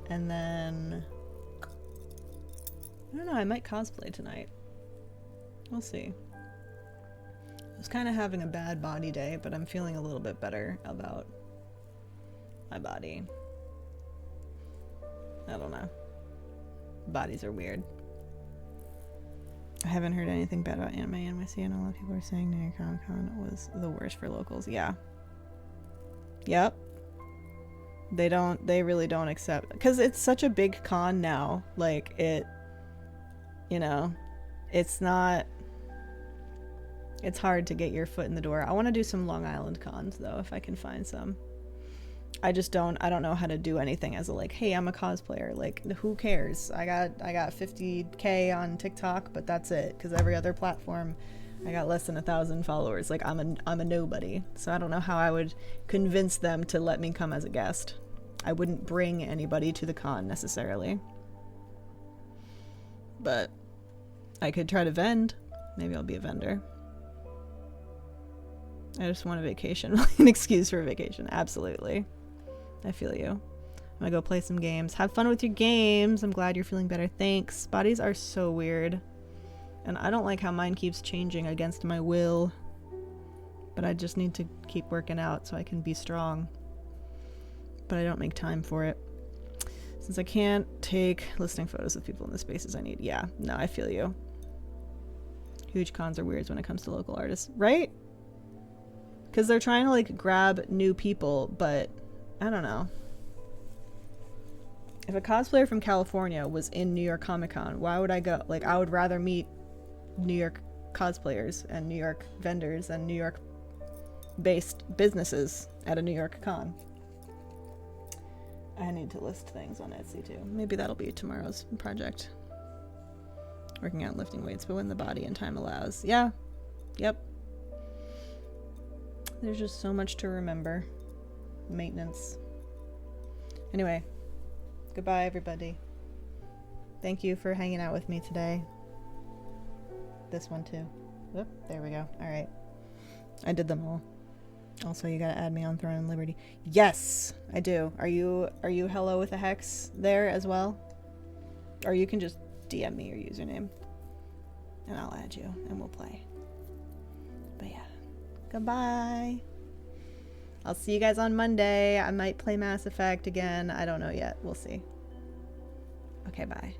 and then I don't know, I might cosplay tonight. We'll see. I was kind of having a bad body day, but I'm feeling a little bit better about my body. I don't know. Bodies are weird. I haven't heard anything bad about Anime NYC, and a lot of people are saying New York Comic Con was the worst for locals. Yeah. Yep. They really don't accept, because it's such a big con now. Like, it's hard to get your foot in the door. I want to do some Long Island cons though, if I can find some. I don't know how to do anything as a, like, hey, I'm a cosplayer. Like, who cares? I got 50K on TikTok, but that's it. Because every other platform, I got less than 1,000 followers. Like, I'm a nobody. So I don't know how I would convince them to let me come as a guest. I wouldn't bring anybody to the con necessarily. But I could try to vend. Maybe I'll be a vendor. I just want a vacation. An excuse for a vacation. Absolutely. I feel you. I'm gonna go play some games. Have fun with your games. I'm glad you're feeling better. Thanks. Bodies are so weird. And I don't like how mine keeps changing against my will. But I just need to keep working out so I can be strong. But I don't make time for it. Since I can't take listing photos of people in the spaces I need. Yeah, no, I feel you. Huge cons are weird when it comes to local artists. Right? Because they're trying to, like, grab new people, but I don't know. If a cosplayer from California was in New York Comic Con, why would I go? Like, I would rather meet New York cosplayers and New York vendors and New York based businesses at a New York con. I need to list things on Etsy too. Maybe that'll be tomorrow's project. Working out lifting weights, but when the body and time allows. Yeah. Yep. There's just so much to remember. Maintenance. Anyway, goodbye everybody. Thank you for hanging out with me today. This one too. Oop, there we go. Alright. I did them all. Also, you gotta add me on Throne and Liberty. Yes, I do. Are you hello with a hex there as well? Or you can just DM me your username. And I'll add you and we'll play. But yeah. Goodbye. I'll see you guys on Monday. I might play Mass Effect again. I don't know yet. We'll see. Okay, bye.